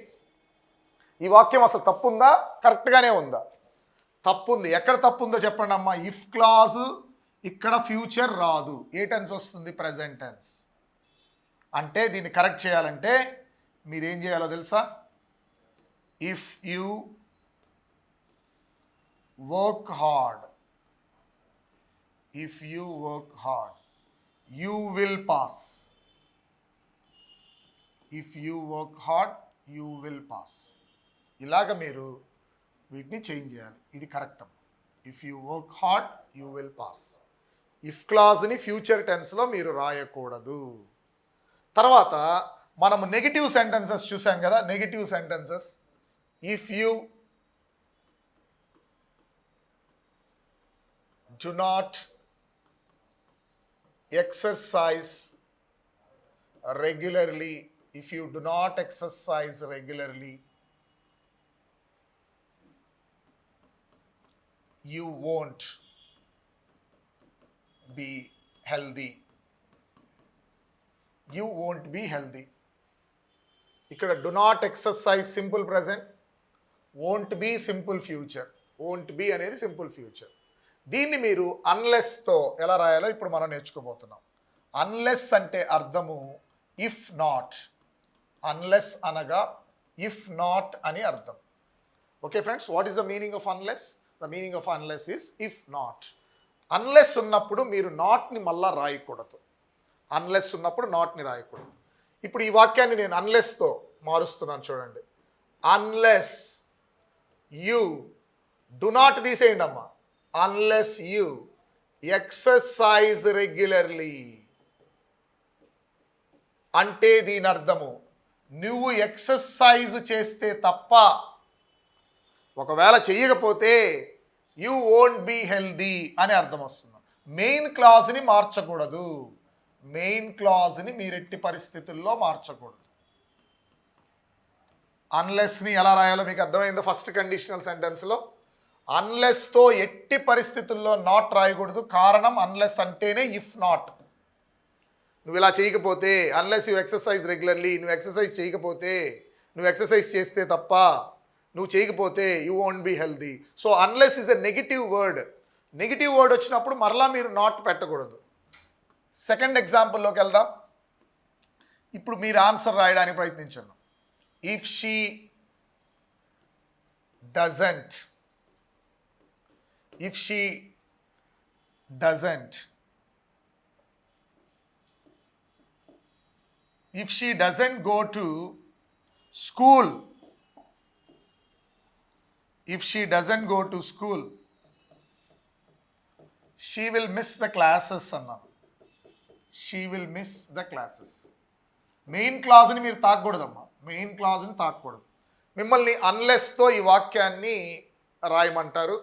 ఈ వాక్యం అసలు తప్పుందా కరెక్ట్గానే ఉందా? తప్పుంది. ఎక్కడ తప్పుందో చెప్పండి అమ్మా. ఇఫ్ క్లాజ్ ఇక్కడ ఫ్యూచర్ రాదు, ఏ టెన్స్ వస్తుంది? Present tense. అంటే దీన్ని కరెక్ట్ చేయాలంటే మీరేం చేయాలో తెలుసా? If you work hard you will pass. If you work hard you will pass. ఇలాగ మీరు వీటిని చేంజ్ చేయాలి. ఇది కరెక్ట్ అమ్మ. If you work hard you will pass. If క్లాజ్ని ఫ్యూచర్ టెన్స్లో మీరు రాయకూడదు. తర్వాత మనము నెగిటివ్ సెంటెన్సెస్ చూసాం కదా. Negative sentences, if you do not exercise regularly, if you do not exercise regularly, you won't be healthy. You won't be healthy. ఇక్కడ do not exercise simple present, won't be simple future. won't be అనేది సింపుల్ ఫ్యూచర్. దీన్ని మీరు అన్లెస్తో ఎలా రాయాలో ఇప్పుడు మనం నేర్చుకోబోతున్నాం. అన్లెస్ అంటే అర్థము ఇఫ్ నాట్. అన్లెస్ అనగా ఇఫ్ నాట్ అని అర్థం. Okay friends, what is the meaning of unless? The meaning of unless is if not. Unless ఉన్నప్పుడు మీరు నాట్ని మళ్ళా రాయకూడదు. అన్లెస్ ఉన్నప్పుడు నాట్ని రాయకూడదు. ఇప్పుడు ఈ వాక్యాన్ని నేను అన్లెస్తో మారుస్తున్నాను చూడండి. అన్లెస్ యూ, డు నాట్ తీసేయండి అమ్మా. అన్లెస్ యూ ఎక్సర్సైజ్ రెగ్యులర్లీ అంటే దీని అర్థము నువ్వు ఎక్సర్సైజ్ చేస్తే తప్ప, ఒకవేళ చెయ్యకపోతే యూ వోంట్ బీ హెల్దీ అని అర్థం వస్తుంది. మెయిన్ క్లాజ్ని మార్చకూడదు. మెయిన్ క్లాజ్ని మీరు ఎట్టి పరిస్థితుల్లో మార్చకూడదు. అన్లెస్ని ఎలా రాయాలో మీకు అర్థమైందో ఫస్ట్ కండిషనల్ సెంటెన్స్లో. అన్లెస్తో ఎట్టి పరిస్థితుల్లో నాట్ రాయకూడదు. కారణం అన్లెస్ అంటేనే ఇఫ్ నాట్. నువ్వు ఇలా చేయకపోతే, అన్లెస్ యూ ఎక్సర్సైజ్ రెగ్యులర్లీ, నువ్వు ఎక్సర్సైజ్ చేయకపోతే, నువ్వు ఎక్సర్సైజ్ చేస్తే తప్ప, నువ్వు చేయకపోతే you won't be healthy. So unless is a negative word. Negative word వచ్చినప్పుడు మరలా మీరు నాట్ పెట్టకూడదు. సెకండ్ ఎగ్జాంపుల్లోకి వెళ్దాం. ఇప్పుడు మీరు ఆన్సర్ రాయడానికి ప్రయత్నించండి. If she doesn't, if she doesn't, if she doesn't go to school, if she doesn't go to school, she will miss the classes అన్నా. she will miss the classes. Main క్లాజ్ని మీరు తాకూడదమ్మా. మెయిన్ క్లాజ్ని తాకూడదు. మిమ్మల్ని అన్లెస్తో ఈ వాక్యాన్ని రాయమంటారు.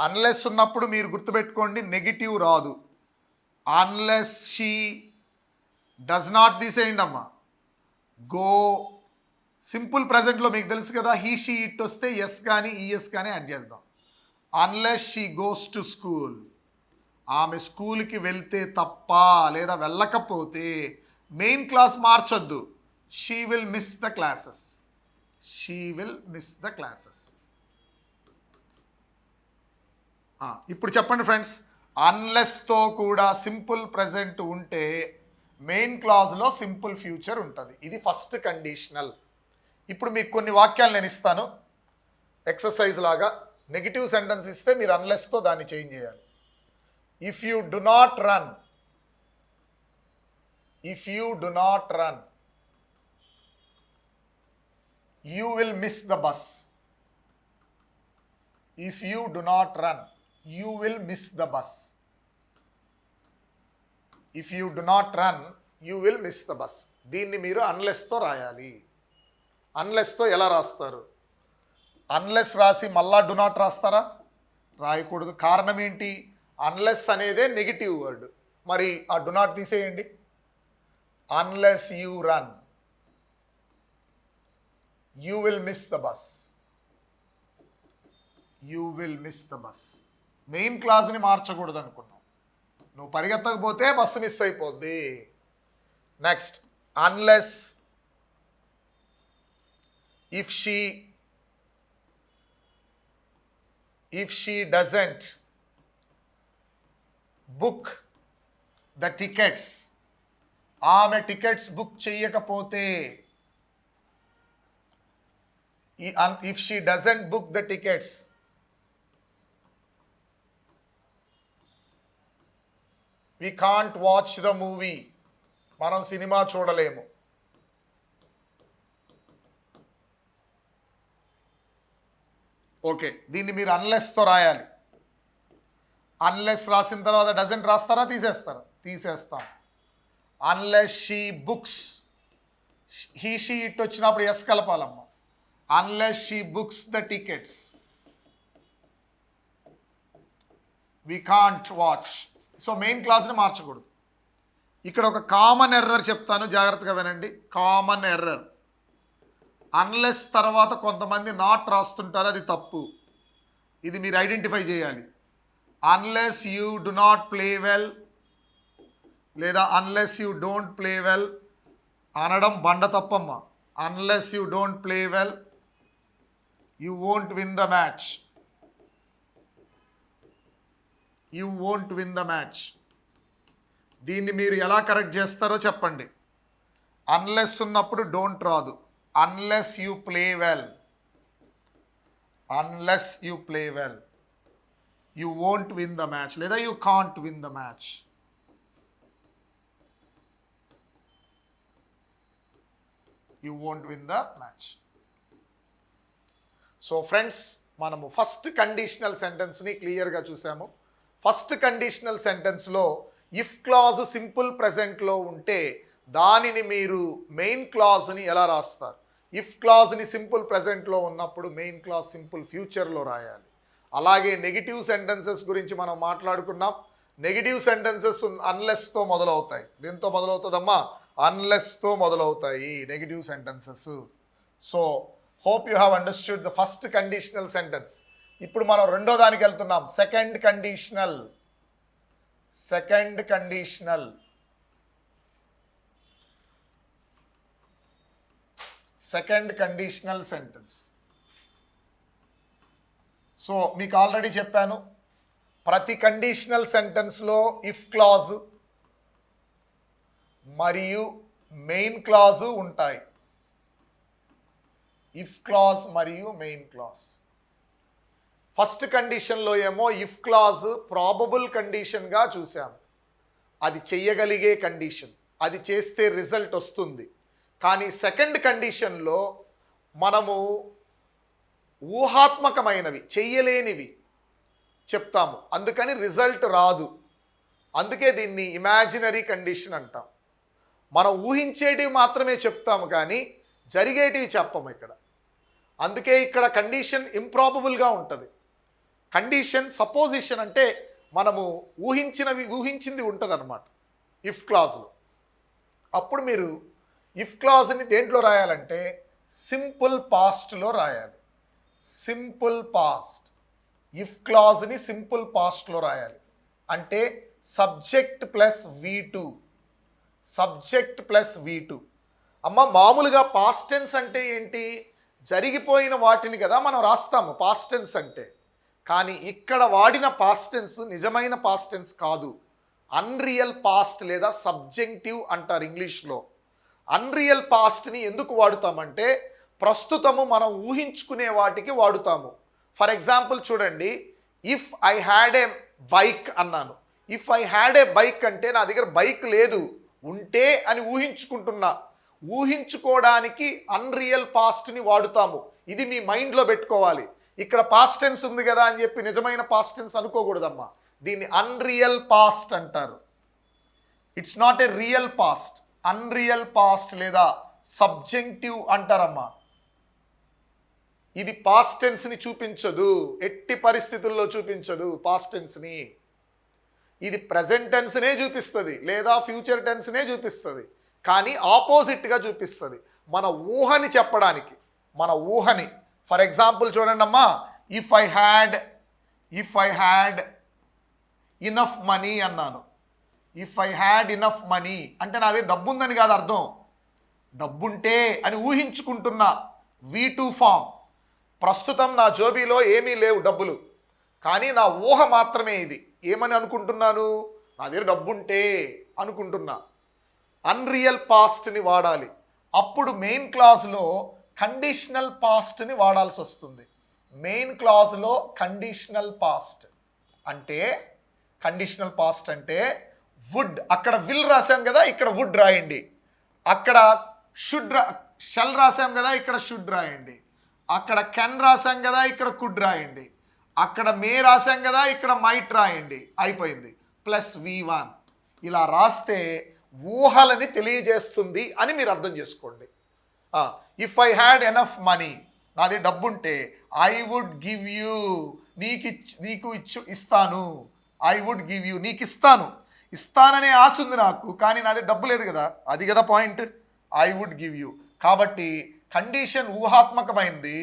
అన్లెస్ ఉన్నప్పుడు మీరు గుర్తుపెట్టుకోండి, నెగిటివ్ రాదు. అన్లెస్ షీ డస్ నాట్ తీసేయండి అమ్మా. గో సింపుల్ ప్రజెంట్లో మీకు తెలుసు కదా, హీ షీ ఇట్ వస్తే ఎస్ కానీ ఈఎస్ కానీ యాడ్ చేద్దాం. Unless she goes to school, ఆమె స్కూల్కి వెళ్తే తప్ప లేదా వెళ్ళకపోతే మెయిన్ క్లాస్ మార్చొద్దు. She will miss the classes. She will miss the classes. ఇప్పుడు చెప్పండి ఫ్రెండ్స్, అన్లెస్తో కూడా సింపుల్ ప్రెజెంట్ ఉంటే మెయిన్ క్లాజ్లో సింపుల్ ఫ్యూచర్ ఉంటుంది. ఇది ఫస్ట్ కండిషనల్. ఇప్పుడు మీకు కొన్ని వాక్యాలు నేను ఇస్తాను ఎక్సర్సైజ్ లాగా. నెగిటివ్ సెంటెన్స్ ఇస్తే మీరు అన్లెస్తో దాన్ని చేంజ్ చేయాలి. If you do not run, if you do not run you will miss the bus. If you do not run you will miss the bus. if you do not run you will miss the bus. దీన్ని మీరు అన్లెస్తో రాయాలి. అన్లెస్తో ఎలా రాస్తారు? అన్లెస్ రాసి మళ్ళా డు నాట్ రాస్తారా? రాయకూడదు. కారణం ఏంటి? అన్లెస్ అనేదే నెగిటివ్ వర్డ్. మరి ఆ డు నాట్ తీసేయండి. Unless you run you will miss the bus. You will miss the bus. Main క్లాజ్ని మార్చకూడదు అనుకున్నాం. నువ్వు పరిగెత్తకపోతే బస్సు మిస్ అయిపోద్ది. Next, unless if she doesn't book the tickets, ఆమె టికెట్స్ బుక్ చేయకపోతే, if she doesn't book the tickets we can't watch the movie. మనం సినిమా చూడలేము. ఓకే, దీన్ని మీరు అన్లెస్తో రాయాలి. అన్లెస్ రాసిన తర్వాత డజంట్ రాస్తారా? తీసేస్తారా? తీసేస్తాం. Unless she books, he she it వచ్చినప్పుడు ఎస్ కలపాలమ్మా. Unless she books the tickets we can't watch. So main క్లాస్ని మార్చకూడదు. ఇక్కడ ఒక కామన్ ఎర్రర్ చెప్తాను, జాగ్రత్తగా వినండి. కామన్ ఎర్రర్, అన్లెస్ తర్వాత కొంతమంది నాట్ రాస్తుంటారు, అది తప్పు. ఇది మీరు ఐడెంటిఫై చేయాలి. Unless you do not play well లేదా unless you don't play well అనడం బండ తప్పమ్మ. Unless you don't play well you won't win the match. You won't win the match. దీన్ని మీరు ఎలా కరెక్ట్ చేస్తారో చెప్పండి. అన్లెస్ ఉన్నప్పుడు డోంట్ రాదు. Unless you play well, unless you play well you won't win the match లేదా you can't win the match. You won't win the match. So friends, మనము ఫస్ట్ కండిషనల్ సెంటెన్స్ని క్లియర్గా చూసాము. ఫస్ట్ కండిషనల్ సెంటెన్స్లో ఇఫ్ క్లాజ్ సింపుల్ ప్రెజెంట్లో ఉంటే దానిని మీరు మెయిన్ క్లాజ్ని ఎలా రాస్తారు? ఇఫ్ క్లాజ్ని సింపుల్ ప్రెజెంట్లో ఉన్నప్పుడు మెయిన్ క్లాజ్ సింపుల్ ఫ్యూచర్లో రాయాలి. అలాగే నెగిటివ్ సెంటెన్సెస్ గురించి మనం మాట్లాడుకున్నాం. నెగిటివ్ సెంటెన్సెస్ అన్లెస్తో మొదలవుతాయి. దీంతో మొదలవుతుందమ్మా, అన్లెస్తో మొదలవుతాయి negative sentences. So hope you have understood the first conditional sentence. ఇప్పుడు మనం రెండో దానికి వెళ్తున్నాం. Second conditional. Second conditional. Second conditional sentence. So మీకు ఆల్రెడీ చెప్పాను, ప్రతి కండిషనల్ సెంటెన్స్లో ఇఫ్ క్లాజ్ మరియు మెయిన్ క్లాజు ఉంటాయి. ఇఫ్ క్లాజ్ మరియు మెయిన్ క్లాజ్. ఫస్ట్ కండిషన్లో ఏమో ఇఫ్ క్లాజ్ ప్రాబబుల్ కండిషన్గా చూసాము. అది చెయ్యగలిగే కండిషన్, అది చేస్తే రిజల్ట్ వస్తుంది. కానీ సెకండ్ కండిషన్లో మనము ఊహాత్మకమైనవి, చెయ్యలేనివి చెప్తాము, అందుకని రిజల్ట్ రాదు. అందుకే దీన్ని ఇమాజినరీ కండిషన్ అంటాం. మనం ఊహించేటివి మాత్రమే చెప్తాము కానీ జరిగేటివి చెప్పము ఇక్కడ. అందుకే ఇక్కడ కండిషన్ ఇంప్రాబబుల్గా ఉంటుంది. కండిషన్ సపోజిషన్ అంటే మనము ఊహించింది ఉంటుంది అన్నమాట ఇఫ్ క్లాజ్లో. అప్పుడు మీరు ఇఫ్ క్లాజ్ని దేంట్లో రాయాలంటే సింపుల్ పాస్ట్లో రాయాలి. Simple past. ఇఫ్ క్లాజ్ని సింపుల్ పాస్ట్లో రాయాలి. అంటే subject plus V2. Subject plus V2. అమ్మ మామూలుగా పాస్ట్ టెన్స్ అంటే ఏంటి? జరిగిపోయిన వాటిని కదా మనం రాస్తాము పాస్ట్ టెన్స్ అంటే. కానీ ఇక్కడ వాడిన పాస్ట్ టెన్స్ నిజమైన పాస్ట్ టెన్స్ కాదు, అన్రియల్ పాస్ట్ లేదా సబ్జెక్టివ్ అంటారు ఇంగ్లీష్లో. అన్రియల్ పాస్ట్ని ఎందుకు వాడుతామంటే ప్రస్తుతము మనం ఊహించుకునే వాటికి వాడుతాము. ఫర్ ఎగ్జాంపుల్ చూడండి, if I had a bike అన్నాను. If I had a bike అంటే నా దగ్గర బైక్ లేదు, ఉంటే అని ఊహించుకుంటున్నా. ఊహించుకోవడానికి అన్రియల్ పాస్ట్ని వాడుతాము. ఇది మీ మైండ్లో పెట్టుకోవాలి. ఇక్కడ పాస్ట్ టెన్స్ ఉంది కదా అని చెప్పి నిజమైన పాస్ట్ టెన్స్ అనుకోకూడదమ్మా. దీన్ని అన్రియల్ పాస్ట్ అంటారు. It's not a real past. Unreal past లేదా సబ్జెక్టివ్ అంటారమ్మా. ఇది పాస్ట్ టెన్స్ని చూపించదు, ఎట్టి పరిస్థితుల్లో చూపించదు పాస్ట్ టెన్స్ని. ఇది ప్రజెంట్ టెన్స్నే చూపిస్తుంది లేదా ఫ్యూచర్ టెన్స్నే చూపిస్తుంది, కానీ ఆపోజిట్గా చూపిస్తుంది మన ఊహని చెప్పడానికి. మన ఊహని ఫర్ ఎగ్జాంపుల్ చూడండి అమ్మా, if I had enough money అన్నాను. If I had enough money అంటే నాది డబ్బు ఉందని కాదు అర్థం, డబ్బుంటే అని ఊహించుకుంటున్నా. V2 form. ప్రస్తుతం నా జోబీలో ఏమీ లేవు డబ్బులు, కానీ నా ఊహ మాత్రమే ఇది. ఏమని అనుకుంటున్నాను? నా దగ్గర డబ్బుంటే అనుకుంటున్నా. అన్రియల్ పాస్ట్ని వాడాలి. అప్పుడు మెయిన్ క్లాజ్లో కండిషనల్ పాస్ట్ని వాడాల్సి వస్తుంది. మెయిన్ క్లాజ్లో కండిషనల్ పాస్ట్ అంటే, కండిషనల్ పాస్ట్ అంటే వుడ్, అక్కడ విల్ రాసాం కదా ఇక్కడ వుడ్ రాయండి. అక్కడ షల్ రాసాం కదా ఇక్కడ షుడ్ రాయండి. అక్కడ కెన్ రాసాం కదా ఇక్కడ కుడ్ రాయండి. అక్కడ మే రాసాం కదా ఇక్కడ మైట్ రాయండి. అయిపోయింది. ప్లస్ V1 ఇలా రాస్తే ఊహలని తెలియజేస్తుంది అని మీరు అర్థం చేసుకోండి. If I had enough money, నాది డబ్బుంటే, ఐ వుడ్ గివ్ యూ, నీకు ఇస్తాను. ఐ వుడ్ గివ్ యూ, నీకు ఇస్తాననే ఆశ ఉంది నాకు, కానీ నాది డబ్బు లేదు కదా, అది కదా point. I would give you. కాబట్టి కండిషన్ ఊహాత్మకమైంది,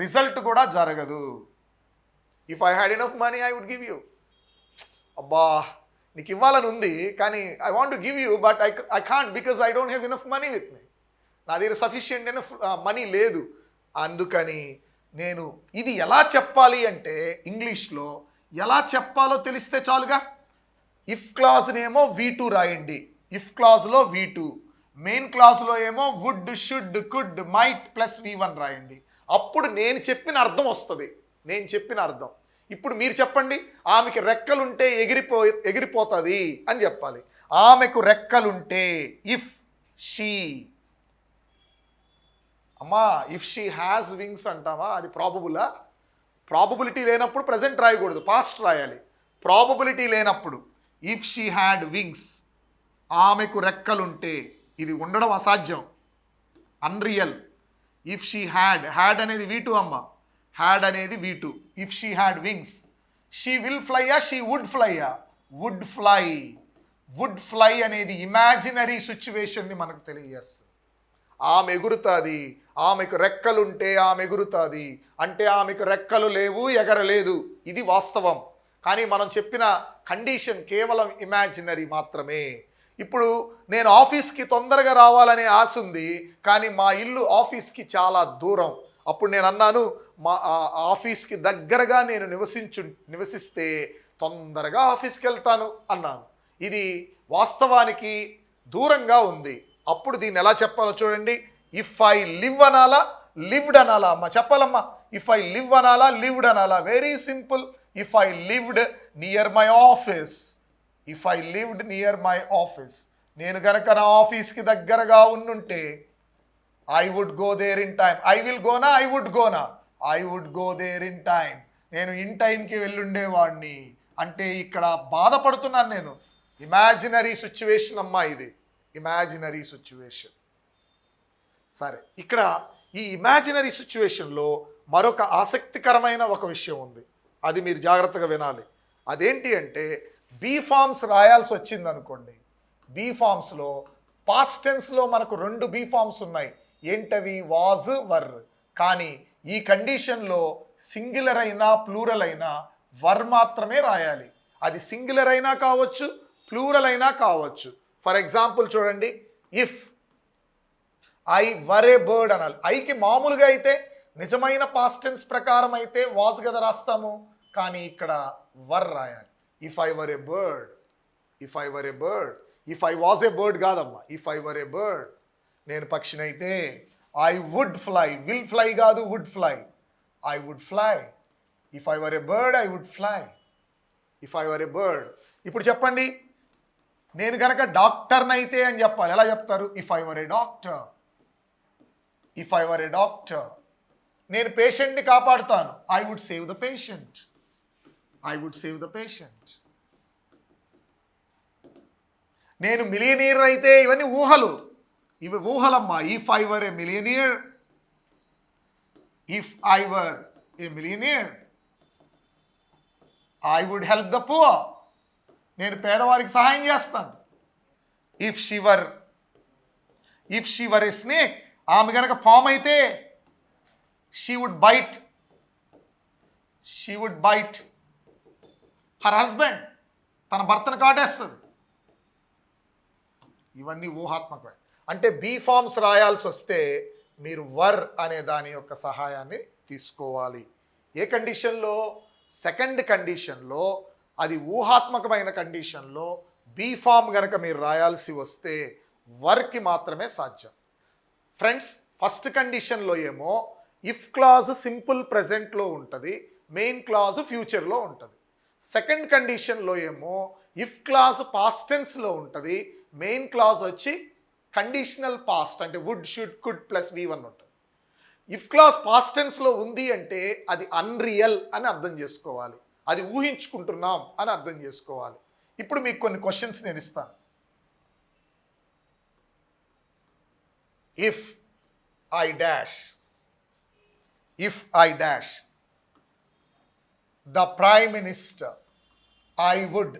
రిజల్ట్ కూడా జరగదు. If I had enough money I would give you. అబ్బా నీకు ఇవ్వాలని ఉంది, కానీ I want to give you but I can't because I don't have enough money with me. నా దగ్గర సఫిషియెంట్ ఎనఫ్ మనీ లేదు. అందుకని నేను ఇది ఎలా చెప్పాలి అంటే ఇంగ్లీష్లో ఎలా చెప్పాలో తెలిస్తే చాలుగా. ఇఫ్ క్లాజ్నేమో V2 రాయండి, ఇఫ్ క్లాజ్లో V2, మెయిన్ క్లాజ్లో ఏమో would, should, could, might plus V1 రాయండి. అప్పుడు నేను చెప్పిన అర్థం వస్తుంది, నేను చెప్పిన అర్థం. ఇప్పుడు మీరు చెప్పండి, ఆమెకి రెక్కలుంటే ఎగిరిపోతుంది అని చెప్పాలి. ఆమెకు రెక్కలుంటే ఇఫ్ షీ, అమ్మా ఇఫ్ షీ హ్యాస్ వింగ్స్ అంటావా, అది ప్రాబబులా? ప్రాబబిలిటీ లేనప్పుడు ప్రజెంట్ రాయకూడదు, పాస్ట్ రాయాలి. ప్రాబబిలిటీ లేనప్పుడు ఇఫ్ షీ హ్యాడ్ వింగ్స్, ఆమెకు రెక్కలుంటే, ఇది ఉండడం అసాధ్యం, అన్రియల్. ఇఫ్ షీ హ్యాడ్ అనేది V2 అమ్మ, హ్యాడ్ అనేది V2. If she had wings, she will ఫ్లైయా, షీ వుడ్ ఫ్లైయా? Would fly. వుడ్ ఫ్లై అనేది ఇమాజినరీ సిచ్యువేషన్ని మనకు తెలియజేస్తుంది. ఆమె ఎగురుతుంది, ఆమెకు రెక్కలుంటే ఆమె ఎగురుతుంది అంటే ఆమెకు రెక్కలు లేవు, ఎగరలేదు, ఇది వాస్తవం. కానీ మనం చెప్పిన కండిషన్ కేవలం ఇమాజినరీ మాత్రమే. ఇప్పుడు నేను ఆఫీస్కి తొందరగా రావాలనే ఆశ ఉంది, కానీ మా ఇల్లు ఆఫీస్కి చాలా దూరం. అప్పుడు నేను అన్నాను, మా ఆఫీస్కి దగ్గరగా నేను నివసిస్తే తొందరగా ఆఫీస్కి వెళ్తాను అన్నాను. ఇది వాస్తవానికి దూరంగా ఉంది. అప్పుడు దీన్ని ఎలా చెప్పాలో చూడండి. ఇఫ్ ఐ లివ్ అనాలా, లివ్డ్ అనాలా? అమ్మ చెప్పాలమ్మా. ఇఫ్ ఐ లివ్ అనాలా, లివ్డ్ అనాలా? Very simple. If I lived near my office, if I lived near my office, నేను కనుక నా ఆఫీస్కి దగ్గరగా ఉండుంటే I would go there in time. I will గోనా, ఐ వుడ్ గోనా? I would go there in time. నేను ఇన్ టైంకి వెళ్ళుండేవాడిని. అంటే ఇక్కడ బాధపడుతున్నాను నేను. ఇమాజినరీ సిచ్యువేషన్ అమ్మా, ఇది ఇమాజినరీ సిచ్యువేషన్. సరే, ఇక్కడ ఈ ఇమాజినరీ సిచ్యువేషన్లో మరొక ఆసక్తికరమైన ఒక విషయం ఉంది, అది మీరు జాగ్రత్తగా వినాలి. అదేంటి అంటే బీ ఫార్మ్స్ రాయాల్సి వచ్చింది అనుకోండి. బీ ఫార్మ్స్లో పాస్ట్ టెన్స్లో మనకు 2 బీ ఫార్మ్స్ ఉన్నాయి. ఏంటవి? వాజ్, వర్. కానీ ఈ కండిషన్లో సింగులర్ అయినా ప్లూరల్ అయినా వర్ మాత్రమే రాయాలి. అది సింగులర్ అయినా కావచ్చు, ప్లూరల్ అయినా కావచ్చు. ఫర్ ఎగ్జాంపుల్ చూడండి, if I were a bird అనాలి. ఐకి మామూలుగా అయితే నిజమైన పాస్ట్ టెన్స్ ప్రకారం అయితే వాజ్ కదా రాస్తాము, కానీ ఇక్కడ వర్ రాయాలి. If I were a bird, if I were a bird, if I was a bird కాదమ్మా, if I were a bird, నేను పక్షినైతే I would fly. Will fly కాదు, would fly. I would fly. If I were a bird I would fly. If I were a bird. ఇప్పుడు చెప్పండి, నేను కనుక డాక్టర్నైతే అని చెప్పాలి. ఎలా చెప్తారు? If I were a doctor, if I were a doctor. నేను పేషెంట్ని కాపాడుతాను. I would save the patient, I would save the patient. నేను మిలియనీర్ అయితే, ఇవన్నీ ఊహలు, ఇవి ఊహలమ్మా. If I were a millionaire, if I were a millionaire I would help the poor. నేను పేదవారికి సహాయం చేస్తాను. If she were a snake, ఆమె కనుక పాము అయితే she would bite her husband, తన భర్తను కాటేస్తుంది. ఇవన్నీ ఊహాత్మకమే. అంటే బీ ఫార్మ్స్ రాయాల్సి వస్తే మీరు వర్ అనే దాని యొక్క సహాయాన్ని తీసుకోవాలి. ఏ కండిషన్లో? సెకండ్ కండిషన్లో, అది ఊహాత్మకమైన కండిషన్లో బీ ఫార్మ్ కనుక మీరు రాయాల్సి వస్తే వర్కి మాత్రమే సాధ్యం. ఫ్రెండ్స్, ఫస్ట్ కండిషన్లో ఏమో ఇఫ్ క్లాజ్ సింపుల్ ప్రెజెంట్లో ఉంటుంది, మెయిన్ క్లాజ్ ఫ్యూచర్లో ఉంటుంది. సెకండ్ కండిషన్లో ఏమో ఇఫ్ క్లాజ్ పాస్ట్ టెన్స్లో ఉంటుంది, మెయిన్ క్లాజ్ వచ్చి కండిషనల్ పాస్ట్ అంటే would, should, could plus V1 ఉంటుంది. ఇఫ్ క్లాజ్ పాస్ట్ టెన్స్లో ఉంది అంటే అది అన్రియల్ అని అర్థం చేసుకోవాలి, అది ఊహించుకుంటున్నాం అని అర్థం చేసుకోవాలి. ఇప్పుడు మీకు కొన్ని క్వశ్చన్స్ నేను ఇస్తాను. If I dash, if I dash the prime minister I would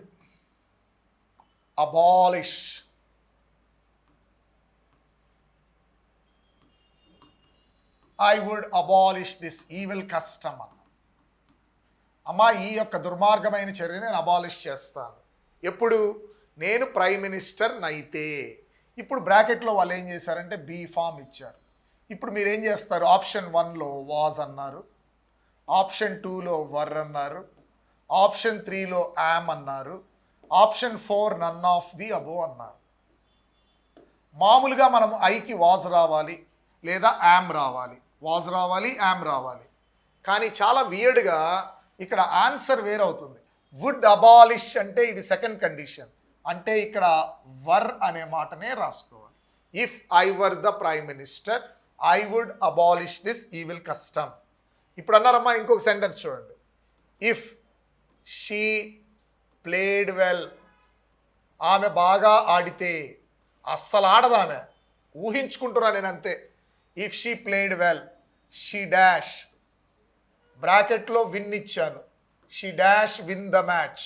abolish this evil custom అన్న. అమ్మా ఈ యొక్క దుర్మార్గమైన చర్యని నేను అబాలిష్ చేస్తాను. ఎప్పుడు? నేను ప్రైమ్ మినిస్టర్ నైతే. ఇప్పుడు బ్రాకెట్లో వాళ్ళు ఏం చేశారంటే బీ ఫామ్ ఇచ్చారు. ఇప్పుడు మీరు ఏం చేస్తారు? ఆప్షన్ 1లో వాజ్ అన్నారు, ఆప్షన్ 2లో వర్ అన్నారు, ఆప్షన్ 3లో యామ్ అన్నారు, option 4 none of the above అన్నారు. మామూలుగా మనం ఐకి వాజ్ రావాలి లేదా యామ్ రావాలి, వాజ్ రావాలి, యామ్ రావాలి. కానీ చాలా వియర్డ్గా ఇక్కడ ఆన్సర్ వేరవుతుంది. వుడ్ అబాలిష్ అంటే ఇది సెకండ్ కండిషన్, అంటే ఇక్కడ వర్ అనే మాటనే రాసుకోవాలి. If I were the prime minister I would abolish this evil custom. ఇప్పుడు అన్నారమ్మా ఇంకొక సెంటెన్స్ చూడండి. ఇఫ్ షీ ప్లేడ్ వెల్, ఆమె బాగా ఆడితే. అస్సలు ఆడదు ఆమె, ఊహించుకుంటున్నా నేను అంతే. If she played well she dash, బ్రాకెట్లో విన్ ఇచ్చాను, she dash win the match.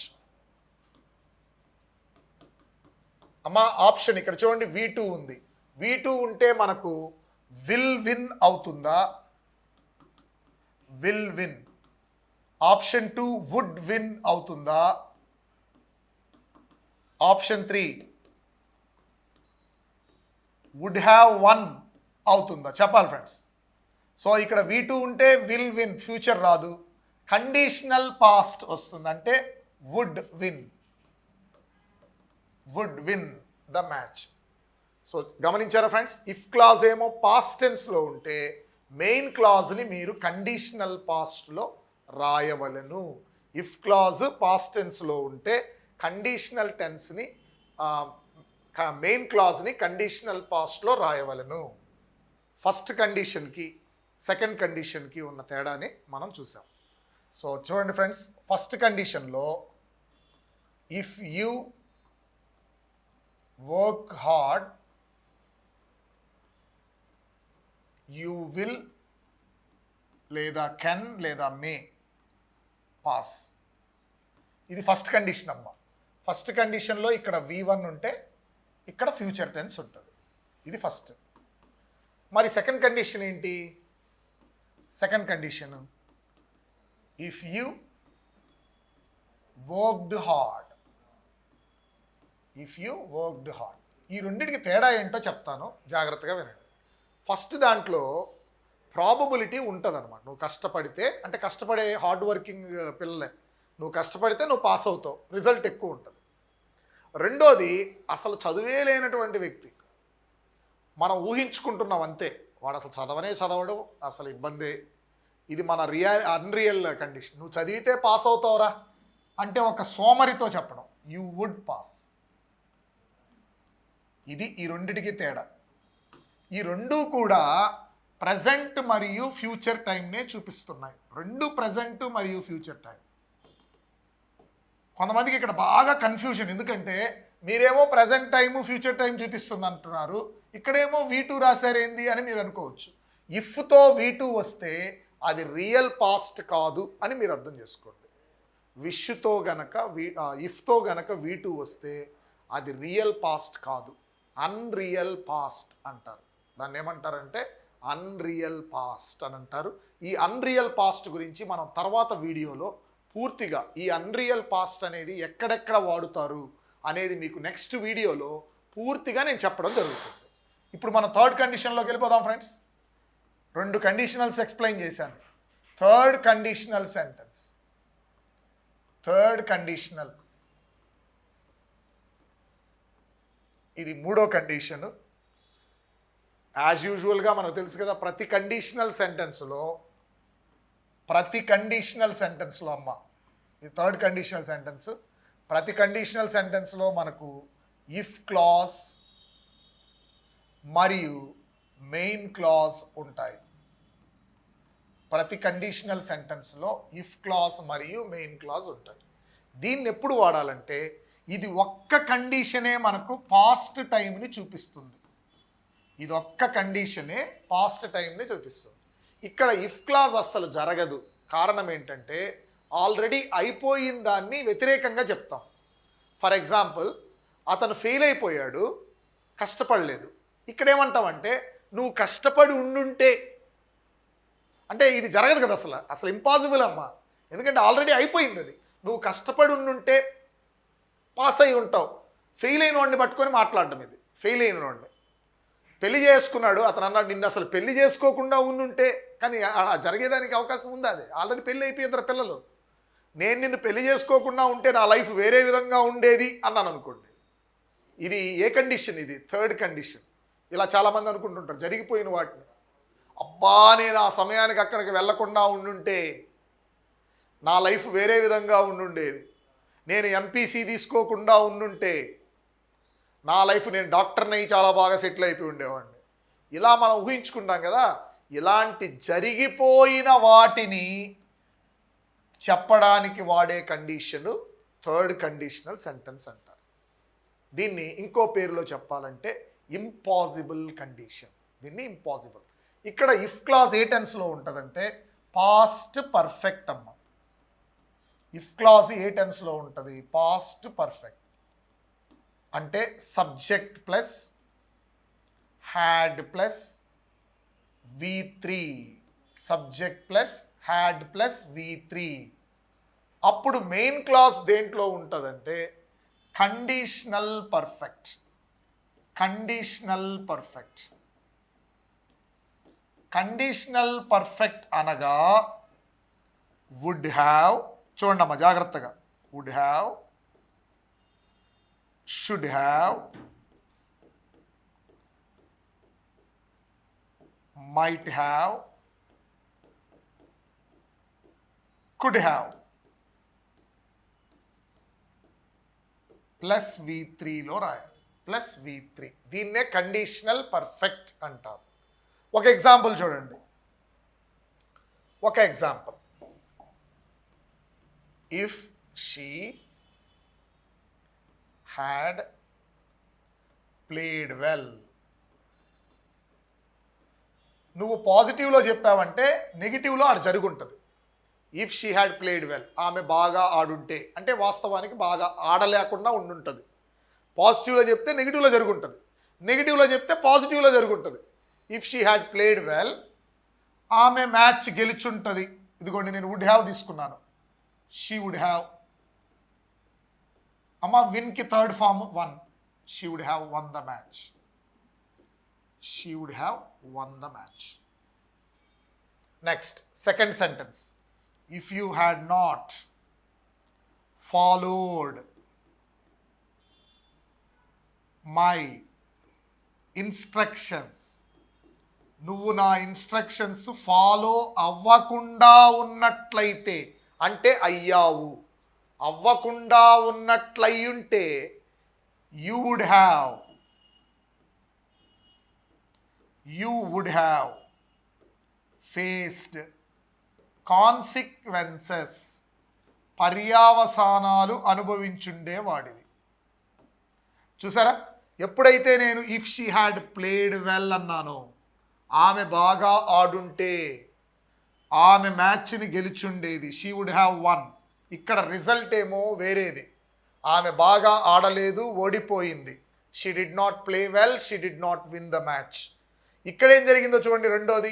అమ్మా ఆప్షన్ ఇక్కడ చూడండి V2 ఉంది. V2 ఉంటే మనకు విల్ విన్ అవుతుందా? Will win. Option 2 would win అవుతుందా? ఆప్షన్ 3 వుడ్ హ్యావ్ వన్ అవుతుందా? చెప్పాలి ఫ్రెండ్స్. సో ఇక్కడ V2 ఉంటే విల్ విన్, ఫ్యూచర్ రాదు. కండిషనల్ పాస్ట్ వస్తుంది, అంటే would win the match. So గమనించారా ఫ్రెండ్స్? ఇఫ్ క్లాజ్ ఏమో పాస్ట్ టెన్స్లో ఉంటే మెయిన్ క్లాజ్ని మీరు కండిషనల్ పాస్ట్లో రాయవలను. ఇఫ్ క్లాజ్ పాస్ట్ టెన్స్లో ఉంటే కండిషనల్ టెన్స్ని మెయిన్ క్లాజ్ని కండిషనల్ పాస్ట్లో రాయవలను. ఫస్ట్ కండిషన్కి సెకండ్ కండిషన్కి ఉన్న తేడాని మనం చూసాం. సో చూడండి ఫ్రెండ్స్, ఫస్ట్ కండిషన్లో if you work hard you will లేదా కెన్ లేదా మే పాస్. ఇది ఫస్ట్ కండిషన్ అమ్మ. ఫస్ట్ కండిషన్లో ఇక్కడ V1 ఉంటే ఇక్కడ ఫ్యూచర్ టెన్స్ ఉంటుంది. ఇది ఫస్ట్. మరి సెకండ్ కండిషన్ ఏంటి? Second condition if you worked hard, ఈ రెండింటికి తేడా ఏంటో చెప్తాను, జాగ్రత్తగా వినండి. ఫస్ట్ దాంట్లో ప్రాబబిలిటీ ఉంటుంది అనమాట. నువ్వు కష్టపడితే, అంటే కష్టపడే హార్డ్ వర్కింగ్ పిల్లలే, నువ్వు కష్టపడితే నువ్వు పాస్ అవుతావు, రిజల్ట్ ఎక్కువ ఉంటుంది. రెండోది అసలు చదువే లేనటువంటి వ్యక్తి, మనం ఊహించుకుంటున్నాం అంతే, వాడు అసలు చదవడు, అసలు ఇబ్బందే. ఇది మన అన్రియల్ కండిషన్. నువ్వు చదివితే పాస్ అవుతావురా అంటే ఒక సోమరితో చెప్పడం, యూ వుడ్ పాస్. ఇది ఈ రెండిటికి తేడా. ఈ రెండు కూడా ప్రజెంట్ మరియు ఫ్యూచర్ టైంనే చూపిస్తున్నాయి. రెండు ప్రజెంట్ మరియు ఫ్యూచర్ టైం. కొంతమందికి ఇక్కడ బాగా కన్ఫ్యూజన్, ఎందుకంటే మీరేమో ప్రజెంట్ టైము ఫ్యూచర్ టైం చూపిస్తుంది అంటున్నారు, ఇక్కడేమో V2 రాశారేంది అని మీరు అనుకోవచ్చు. ఇఫ్తో V2 వస్తే అది రియల్ పాస్ట్ కాదు అని మీరు అర్థం చేసుకోండి. విష్తో గనక ఇఫ్తో గనక V2 వస్తే అది రియల్ పాస్ట్ కాదు, అన్రియల్ పాస్ట్ అంటారు. దాన్ని ఏమంటారంటే అన్రియల్ పాస్ట్ అని అంటారు. ఈ అన్రియల్ పాస్ట్ గురించి మనం తర్వాత వీడియోలో పూర్తిగా ఈ అన్రియల్ పాస్ట్ అనేది ఎక్కడెక్కడ వాడుతారు అనేది మీకు నెక్స్ట్ వీడియోలో పూర్తిగా నేను చెప్పడం జరుగుతుంది. ఇప్పుడు మనం థర్డ్ కండిషన్లోకి వెళ్ళిపోదాం ఫ్రెండ్స్. రెండు కండిషనల్స్ ఎక్స్ప్లెయిన్ చేశాను. Third conditional sentence, third conditional, ఇది మూడో కండిషను. యాజ్ యూజువల్గా మనకు తెలుసు కదా, ప్రతి కండిషనల్ సెంటెన్స్లో అమ్మ, ఇది థర్డ్ కండిషనల్ సెంటెన్స్. ప్రతి కండిషనల్ సెంటెన్స్లో మనకు ఇఫ్ క్లాజ్ మరియు మెయిన్ క్లాజ్ ఉంటాయి. ప్రతి కండిషనల్ సెంటెన్స్లో ఇఫ్ క్లాజ్ మరియు మెయిన్ క్లాజ్ ఉంటాయి. దీన్ని ఎప్పుడు వాడాలంటే ఇది ఒక్క కండిషనే మనకు పాస్ట్ టైంని చూపిస్తుంది. ఇది ఒక్క కండిషనే పాస్ట్ టైంని చూపిస్తుంది. ఇక్కడ ఇఫ్ క్లాజ్ అస్సలు జరగదు. కారణం ఏంటంటే ఆల్రెడీ అయిపోయిన దాన్ని వ్యతిరేకంగా చెప్తాం. ఫర్ ఎగ్జాంపుల్, అతను ఫెయిల్ అయిపోయాడు, కష్టపడలేదు. ఇక్కడ ఏమంటామంటే నువ్వు కష్టపడి ఉండుంటే, అంటే ఇది జరగదు కదా, అసలు ఇంపాసిబుల్ అమ్మా. ఎందుకంటే ఆల్రెడీ అయిపోయింది అది. నువ్వు కష్టపడి ఉండుంటే పాస్ అయి ఉంటావు. ఫెయిల్ అయిన వాడిని పట్టుకొని మాట్లాడడం ఇది. ఫెయిల్ అయిన వాడిని పెళ్లి చేసుకున్నాడు, అతను అన్నాడు నిన్ను అసలు పెళ్లి చేసుకోకుండా ఉండుంటే, కానీ జరిగేదానికి అవకాశం ఉందా? అది ఆల్రెడీ పెళ్ళి అయిపోయి ఇద్దరు పిల్లలు. నేను నిన్ను పెళ్లి చేసుకోకుండా ఉంటే నా లైఫ్ వేరే విధంగా ఉండేది అన్నాను అనుకోండి. ఇది ఏ కండిషన్? ఇది థర్డ్ కండిషన్. ఇలా చాలామంది అనుకుంటుంటారు జరిగిపోయిన వాటిని. అబ్బా, నేను ఆ సమయానికి అక్కడికి వెళ్లకుండా ఉండుంటే నా లైఫ్ వేరే విధంగా ఉండుండేది. నేను ఎంపీసీ తీసుకోకుండా ఉండుంటే నా లైఫ్, నేను డాక్టర్ని అయ్యి చాలా బాగా సెటిల్ అయిపోయి ఉండేవాడిని. ఇలా మనం ఊహించుకుంటాం కదా. ఇలాంటి జరిగిపోయిన వాటిని చెప్పడానికి వాడే కండిషను థర్డ్ కండిషనల్ సెంటెన్స్ అంటారు. దీన్ని ఇంకో పేరులో చెప్పాలంటే ఇంపాసిబుల్ కండిషన్. దీన్ని ఇంపాసిబుల్. ఇక్కడ ఇఫ్ క్లాజ్ ఏ టెన్స్లో ఉంటుందంటే పాస్ట్ పర్ఫెక్ట్ అమ్మ. ఇఫ్ క్లాజ్ ఏ టెన్స్లో ఉంటుంది? Past perfect. అంటే subject plus had plus V3, subject plus had plus V3. అప్పుడు మెయిన్ క్లాస్ దేంట్లో ఉంటుందంటే conditional perfect. Conditional perfect. Conditional perfect అనగా వుడ్ హ్యావ్, చూడండి అమ్మా జాగ్రత్తగా, would have, should have, might have, could have plus V3లో రాయాలి. Plus V3. దీన్నే కండిషనల్ పర్ఫెక్ట్ అంటారు. ఒక ఎగ్జాంపుల్ చూడండి. ఒక example, if she had played well. నువ్వు పాజిటివ్లో చెప్పావంటే నెగిటివ్లో అది జరుగుంటుంది. If she had played well, ఆమె బాగా ఆడుంటే, అంటే వాస్తవానికి బాగా ఆడలేకుండా ఉండుంటుంది. పాజిటివ్లో చెప్తే నెగిటివ్లో జరుగుంటుంది, నెగిటివ్లో చెప్తే పాజిటివ్లో జరుగుంటుంది. If she had played well, ఆమె మ్యాచ్ గెలుచుంటుంది. ఇదిగోండి నేను వుడ్ హ్యావ్ తీసుకున్నాను. షీ వుడ్ హ్యావ్, అమ్మ విన్కి third form won. She would have won the match. She would have won the match. Next, second sentence. If you had not followed my instructions, నువ్వు నా ఇన్స్ట్రక్షన్స్ ఫాలో అవ్వకుండా ఉన్నట్లయితే, అంటే అయ్యావు, అవ్వకుండా ఉన్నట్లయ్యుంటే you would have faced consequences, పర్యావసానాలు అనుభవించుండేవాడివి. చూసారా, ఎప్పుడైతే నేను if she had played well అన్నానో, ఆమె బాగా ఆడుంటే ఆమె మ్యాచ్ని గెలుచుండేది. She would have won. ఇక్కడ రిజల్ట్ ఏమో వేరేది. ఆమె బాగా ఆడలేదు, ఓడిపోయింది. She did not play well, she did not win the match. ఇక్కడ ఏం జరిగిందో చూడండి. రెండోది,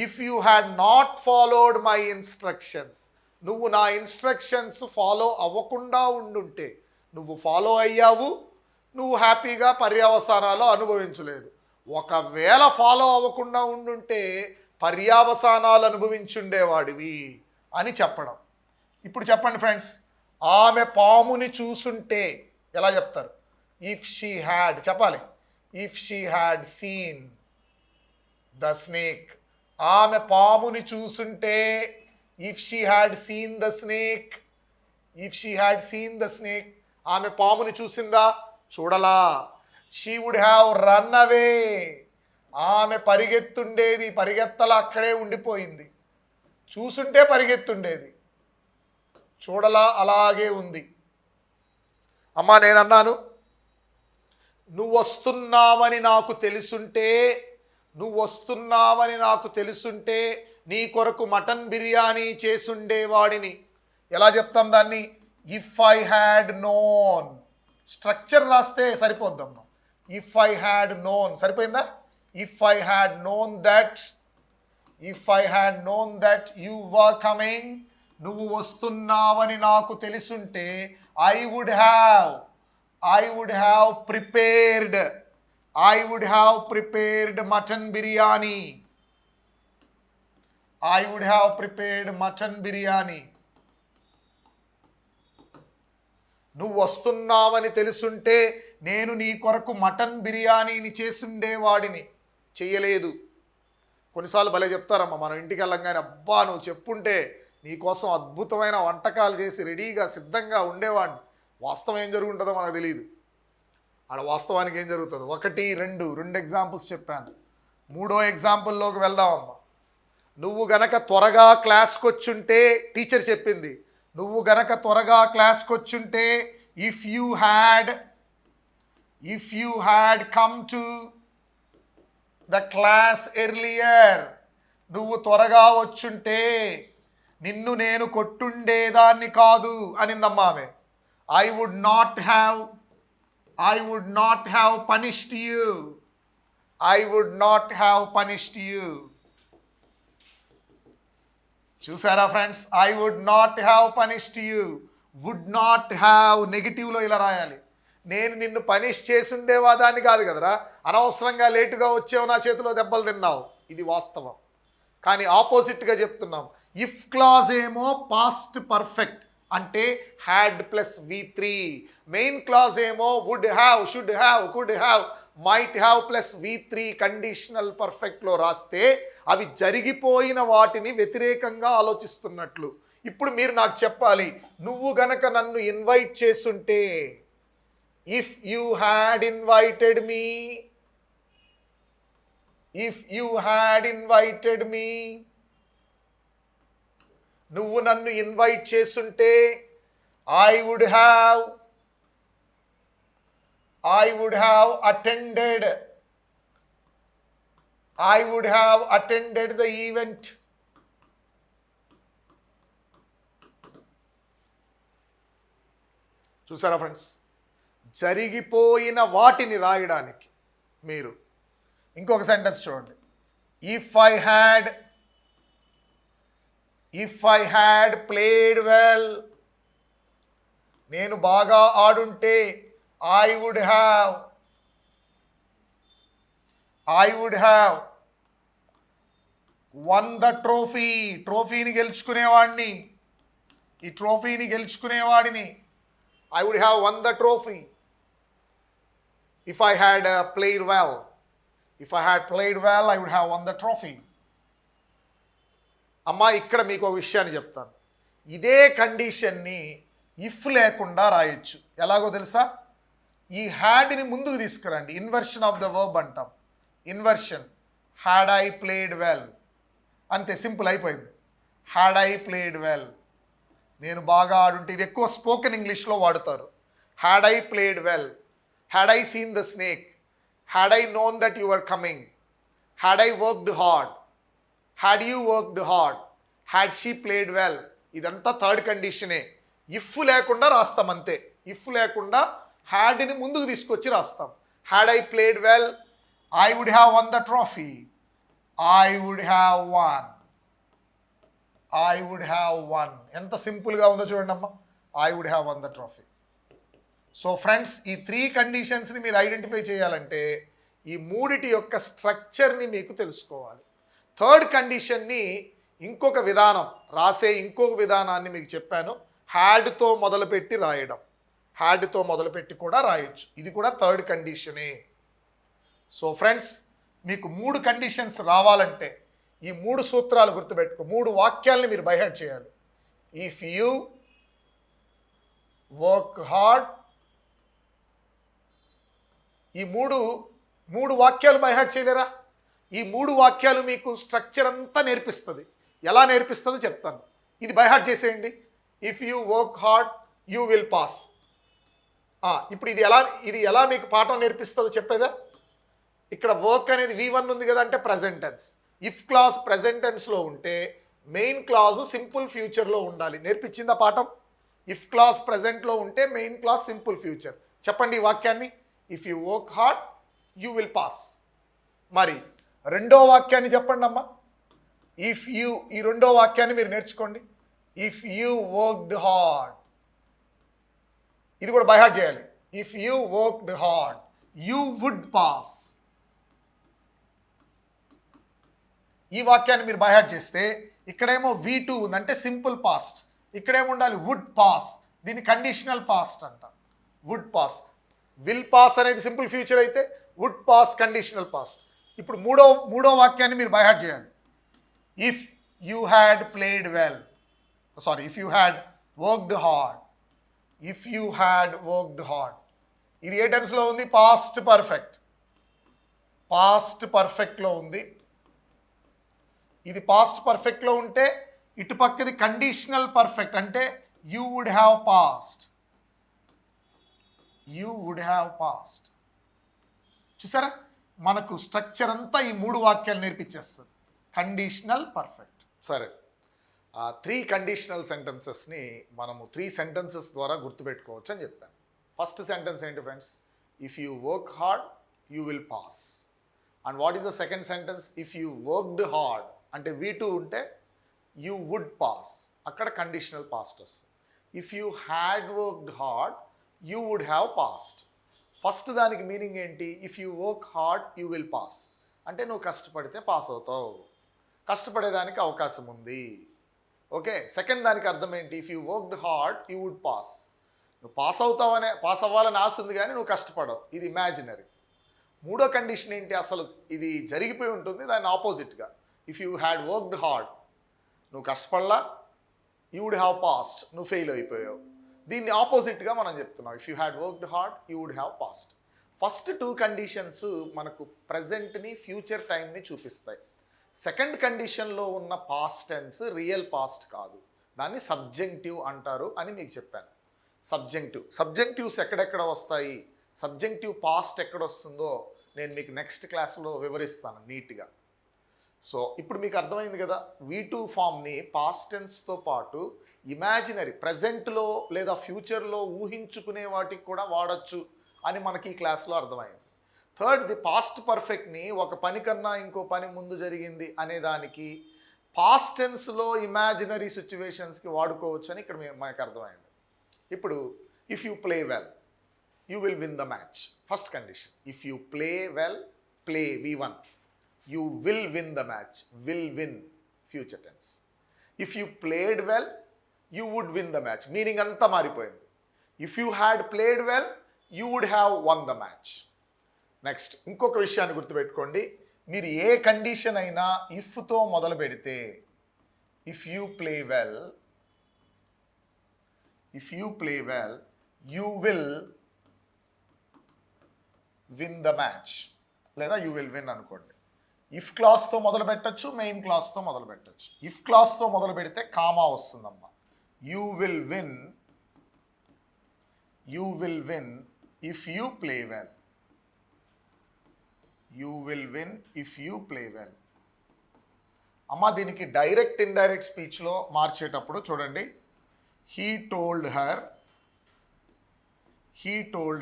if you had not followed my instructions, నువ్వు నా ఇన్స్ట్రక్షన్స్ ఫాలో అవ్వకుండా ఉండుంటే, నువ్వు ఫాలో అయ్యావు, నువ్వు హ్యాపీగా పర్యావసానాలు అనుభవించలేదు. ఒకవేళ ఫాలో అవ్వకుండా ఉండుంటే పర్యావసానాలు అనుభవించుండేవాడివి అని చెప్పడం. ఇప్పుడు చెప్పండి ఫ్రెండ్స్, ఆమె పాముని చూసుంటే ఎలా చెప్తారు? ఇఫ్ షీ హ్యాడ్ చెప్పాలి. If she had seen the snake, ఆమె పాముని చూసుంటే, if she had seen the snake, if she had seen the snake, ఆమె పాముని చూసిందా? చూడలా. She would have run away, ఆమె పరిగెత్తుండేది, పరిగెత్తలా, అక్కడే ఉండిపోయింది. చూసుంటే పరిగెత్తుండేది, చూడలా, అలాగే ఉంది. అమ్మా నేను అన్నాను, నువ్వు వస్తున్నావని నాకు తెలుసుంటే, నువ్వు వస్తున్నావని నాకు తెలుసుంటే నీ కొరకు మటన్ బిర్యానీ చేసుండేవాడిని. ఎలా చెప్తాం దాన్ని? If I had known. Structure రాస్తే సరిపోద్దమ్మా. ఇఫ్ ఐ హ్యాడ్ నోన్ సరిపోయిందా? If I had known that you were coming, నువ్వు వస్తున్నావని నాకు తెలుసుంటే I would have prepared mutton biryani. నువ్వు వస్తున్నావని తెలుసుంటే నేను నీ కొరకు మటన్ బిర్యానీని చేసుండేవాడిని, చెయ్యలేదు. కొన్నిసార్లు భలే చెప్తారమ్మా, మనం ఇంటికి వెళ్ళంగానే, అబ్బా నువ్వు చెప్పుంటే నీకోసం అద్భుతమైన వంటకాలు చేసి రెడీగా సిద్ధంగా ఉండేవాడిని. వాస్తవం ఏం జరుగుతుంటుందో మనకు తెలియదు. ఆడ వాస్తవానికి ఏం జరుగుతుందో 1, 2 ఎగ్జాంపుల్స్ చెప్పాను. 3వ ఎగ్జాంపుల్లోకి వెళ్దామమ్మా. నువ్వు గనక త్వరగా క్లాస్కి వచ్చుంటే, టీచర్ చెప్పింది, నువ్వు గనక త్వరగా క్లాస్కి వచ్చుంటే if you had come to the class earlier, నువ్వు త్వరగా వచ్చుంటే నిన్ను నేను కొట్టుండేదాన్ని కాదు అనిందమ్మా ఆమె. I would not have punished you. చూసారా friends? I would not have punished you. Would not have నెగిటివ్లో ఇలా రాయాలి. నేను నిన్ను పనిష్ చేసుండేవాదాన్ని కాదు కదరా, అనవసరంగా లేటుగా వచ్చావు, నా చేతిలో దెబ్బలు తిన్నావు. ఇది వాస్తవం. కానీ ఆపోజిట్గా చెప్తున్నాం. ఇఫ్ క్లాజ్ ఏమో పాస్ట్ పర్ఫెక్ట్ అంటే had plus V3. Main clause ఏమో would have, should have, could have, might have plus V3 conditional పర్ఫెక్ట్లో రాస్తే అవి జరిగిపోయిన వాటిని వ్యతిరేకంగా ఆలోచిస్తున్నట్లు. ఇప్పుడు మీరు నాకు చెప్పాలి, నువ్వు గనక నన్ను ఇన్వైట్ చేసుంటే, if you had invited me, నువ్వు నన్ను ఇన్వైట్ చేసుంటే I would have attended the event. చూసారా ఫ్రెండ్స్? జరిగిపోయిన వాటిని రాయడానికి మీరు ఇంకొక సెంటెన్స్ చూడండి. If I had played well, నేను బాగా ఆడుంటే I would have won the trophy, ట్రోఫీని గెలుచుకునేవాడిని, ఈ ట్రోఫీని గెలుచుకునేవాడిని. I would have won the trophy if I had played well. I would have won the trophy. అమ్మా ఇక్కడ మీకు ఒక విషయాన్ని చెప్తాను. ఇదే కండిషన్ని ఇఫ్ లేకుండా రాయొచ్చు. ఎలాగో తెలుసా? ఈ హ్యాడ్ని ముందుకు తీసుకురండి. ఇన్వర్షన్ ఆఫ్ ద వర్బ్ అంటాం. Inversion. Had I played well, అంతే, సింపుల్ అయిపోయింది. హ్యాడ్ ఐ ప్లేడ్ వెల్, నేను బాగా ఆడుంటే. ఇది ఎక్కువ స్పోకెన్ ఇంగ్లీష్లో వాడుతారు. Had I played well, had I seen the snake, had I known that you are coming, had I worked hard, had you worked hard, had she played well. ఇదంతా థర్డ్ కండిషనే. ఇఫ్ లేకుండా రాస్తాం అంతే. ఇఫ్ లేకుండా హ్యాడ్ని ముందుకు తీసుకొచ్చి రాస్తాం. Had I played well, I would have won the trophy, I would have won. ఎంత సింపుల్గా ఉందో చూడండి అమ్మా. I would have won the trophy. So friends, ఈ 3 కండిషన్స్ని మీరు ఐడెంటిఫై చేయాలంటే ఈ మూడిటి యొక్క స్ట్రక్చర్ని మీకు తెలుసుకోవాలి. థర్డ్ కండిషన్ని ఇంకొక విధానం, రాసే ఇంకొక విధానాన్ని మీకు చెప్పాను. హ్యాడ్తో మొదలుపెట్టి రాయడం. హ్యాడ్తో మొదలుపెట్టి కూడా రాయొచ్చు. ఇది కూడా థర్డ్ కండిషనే. సో ఫ్రెండ్స్, మీకు 3 కండిషన్స్ రావాలంటే ఈ 3 సూత్రాలు గుర్తుపెట్టుకో. 3 వాక్యాలని మీరు బైహార్ట్ చేయాలి. ఇఫ్ యూ వర్క్ హార్డ్, ఈ మూడు వాక్యాలు బైహార్ట్ చేయలేరా? ఈ 3 వాక్యాలు మీకు స్ట్రక్చర్ అంతా నేర్పిస్తుంది. ఎలా నేర్పిస్తుందో చెప్తాను. ఇది బైహార్ట్ చేసేయండి. If you work hard you will pass. ఇప్పుడు ఇది ఎలా మీకు పాఠం నేర్పిస్తుందో చెప్పేదా? ఇక్కడ వర్క్ అనేది V1 ఉంది కదా, అంటే present tense. If clause present టెన్స్లో ఉంటే మెయిన్ క్లాజ్ సింపుల్ ఫ్యూచర్లో ఉండాలి. నేర్పించిందా పాఠం? ఇఫ్ క్లాజ్ ప్రజెంట్లో ఉంటే మెయిన్ క్లాజ్ సింపుల్ ఫ్యూచర్. చెప్పండి ఈ వాక్యాన్ని. If you work hard you will pass. మరి రెండో వాక్యాన్ని చెప్పండి అమ్మా. ఇఫ్ యూ, ఈ రెండో వాక్యాన్ని మీరు నేర్చుకోండి. ఇఫ్ యూ వర్క్డ్ హార్డ్, ఇది కూడా బై హార్ట్ చేయాలి. If you worked hard you would pass. ఈ వాక్యాన్ని మీరు బై హార్ట్ చేస్తే ఇక్కడేమో V2 ఉంది, అంటే సింపుల్ పాస్ట్. ఇక్కడేమో ఉండాలి వుడ్ పాస్. దీన్ని కండిషనల్ పాస్ట్ అంట. వుడ్ పాస్, విల్ పాస్ అనేది సింపుల్ ఫ్యూచర్ అయితే వుడ్ పాస్ కండిషనల్ పాస్ట్. ఇప్పుడు మూడో వాక్యాన్ని మీరు బై హార్ట్ చేయాలి. If you had played well, sorry, if you had worked hard, if you had worked hard. ఇది ఏ టెన్స్లో ఉంది? Past perfect. పాస్ట్ పర్ఫెక్ట్లో ఉంది. ఇది పాస్ట్ పర్ఫెక్ట్లో ఉంటే ఇటు పక్కది కండిషనల్ పర్ఫెక్ట్, అంటే you would have passed. You would have passed. చూసారా, మనకు స్ట్రక్చర్ అంతా ఈ మూడు వాక్యాలు నేర్పించేస్తుంది. Conditional perfect. సరే, 3 కండిషనల్ సెంటెన్సెస్ని మనము 3 సెంటెన్సెస్ ద్వారా గుర్తుపెట్టుకోవచ్చు అని చెప్పాను. ఫస్ట్ సెంటెన్స్ ఏంటి friends? If you work hard you will pass. And what is the second sentence? If you worked hard అంటే V2 ఉంటే యూ వుడ్ పాస్, అక్కడ కండిషనల్ పాస్ట్ వస్తుంది. If you had worked hard you would have passed. First దానికి మీనింగ్ ఏంటి? If you work hard you will pass అంటే నువ్వు కష్టపడితే పాస్ అవుతావు, కష్టపడేదానికి అవకాశం ఉంది. ఓకే, సెకండ్ దానికి అర్థం ఏంటి? If you worked hard you would pass. నువ్వు పాస్ అవ్వాలని ఆశ ఉంది కానీ నువ్వు కష్టపడవు, ఇది ఇమాజినరీ. మూడో కండిషన్ ఏంటి? అసలు ఇది జరిగిపోయి ఉంటుంది, దాని ఆపోజిట్గా. If you had worked hard, నువ్వు కష్టపడలా, యూ వుడ్ హ్యావ్ పాస్ట్, నువ్వు ఫెయిల్ అయిపోయావు. దీన్ని ఆపోజిట్గా మనం చెప్తున్నాం. If you had worked hard you would have passed. First 2 conditions మనకు ప్రజెంట్ని, ఫ్యూచర్ టైంని చూపిస్తాయి. సెకండ్ కండిషన్లో ఉన్న పాస్ట్ టెన్స్ రియల్ పాస్ట్ కాదు, దాన్ని సబ్జెక్టివ్ అంటారు అని మీకు చెప్పాను. సబ్జెక్టివ్స్ ఎక్కడెక్కడ వస్తాయి, సబ్జెక్టివ్ పాస్ట్ ఎక్కడ వస్తుందో నేను మీకు నెక్స్ట్ క్లాస్లో వివరిస్తాను నీట్గా. సో ఇప్పుడు మీకు అర్థమైంది కదా, V2 ఫామ్ని పాస్ట్ టెన్స్తో పాటు ఇమాజినరీ, ప్రజెంట్లో లేదా ఫ్యూచర్లో ఊహించుకునే వాటికి కూడా వాడచ్చు అని మనకి ఈ క్లాస్లో అర్థమైంది. థర్డ్, ది పాస్ట్ పర్ఫెక్ట్ని ఒక పని కన్నా ఇంకో పని ముందు జరిగింది అనే దానికి పాస్ట్ టెన్స్లో ఇమాజినరీ సిచ్యువేషన్స్కి వాడుకోవచ్చు అని ఇక్కడ మనకు అర్థమైంది. ఇప్పుడు if you play well you will win the match. First condition. If you play well, play V1, you will win the match. Will win future tense. If you played well you would win the match. Meaning anta maripoyindi. If you had played well you would have won the match. Next, ఇంకొక విషయాన్ని గుర్తుపెట్టుకోండి. మీరు ఏ కండిషన్ అయినా ఇఫ్తో మొదలు పెడితే, if you play well, if you play well you will win the match, లేదా యూ విల్ విన్ అనుకోండి. ఇఫ్ క్లాస్తో మొదలు పెట్టచ్చు, మెయిన్ క్లాస్తో మొదలు పెట్టచ్చు. ఇఫ్ క్లాస్తో మొదలు పెడితే కామా వస్తుందమ్మా. You will win if you play well. You will win if you play well. అమ్మ దీనికి డైరెక్ట్ ఇండైరెక్ట్ స్పీచ్లో మార్చేటప్పుడు చూడండి. He told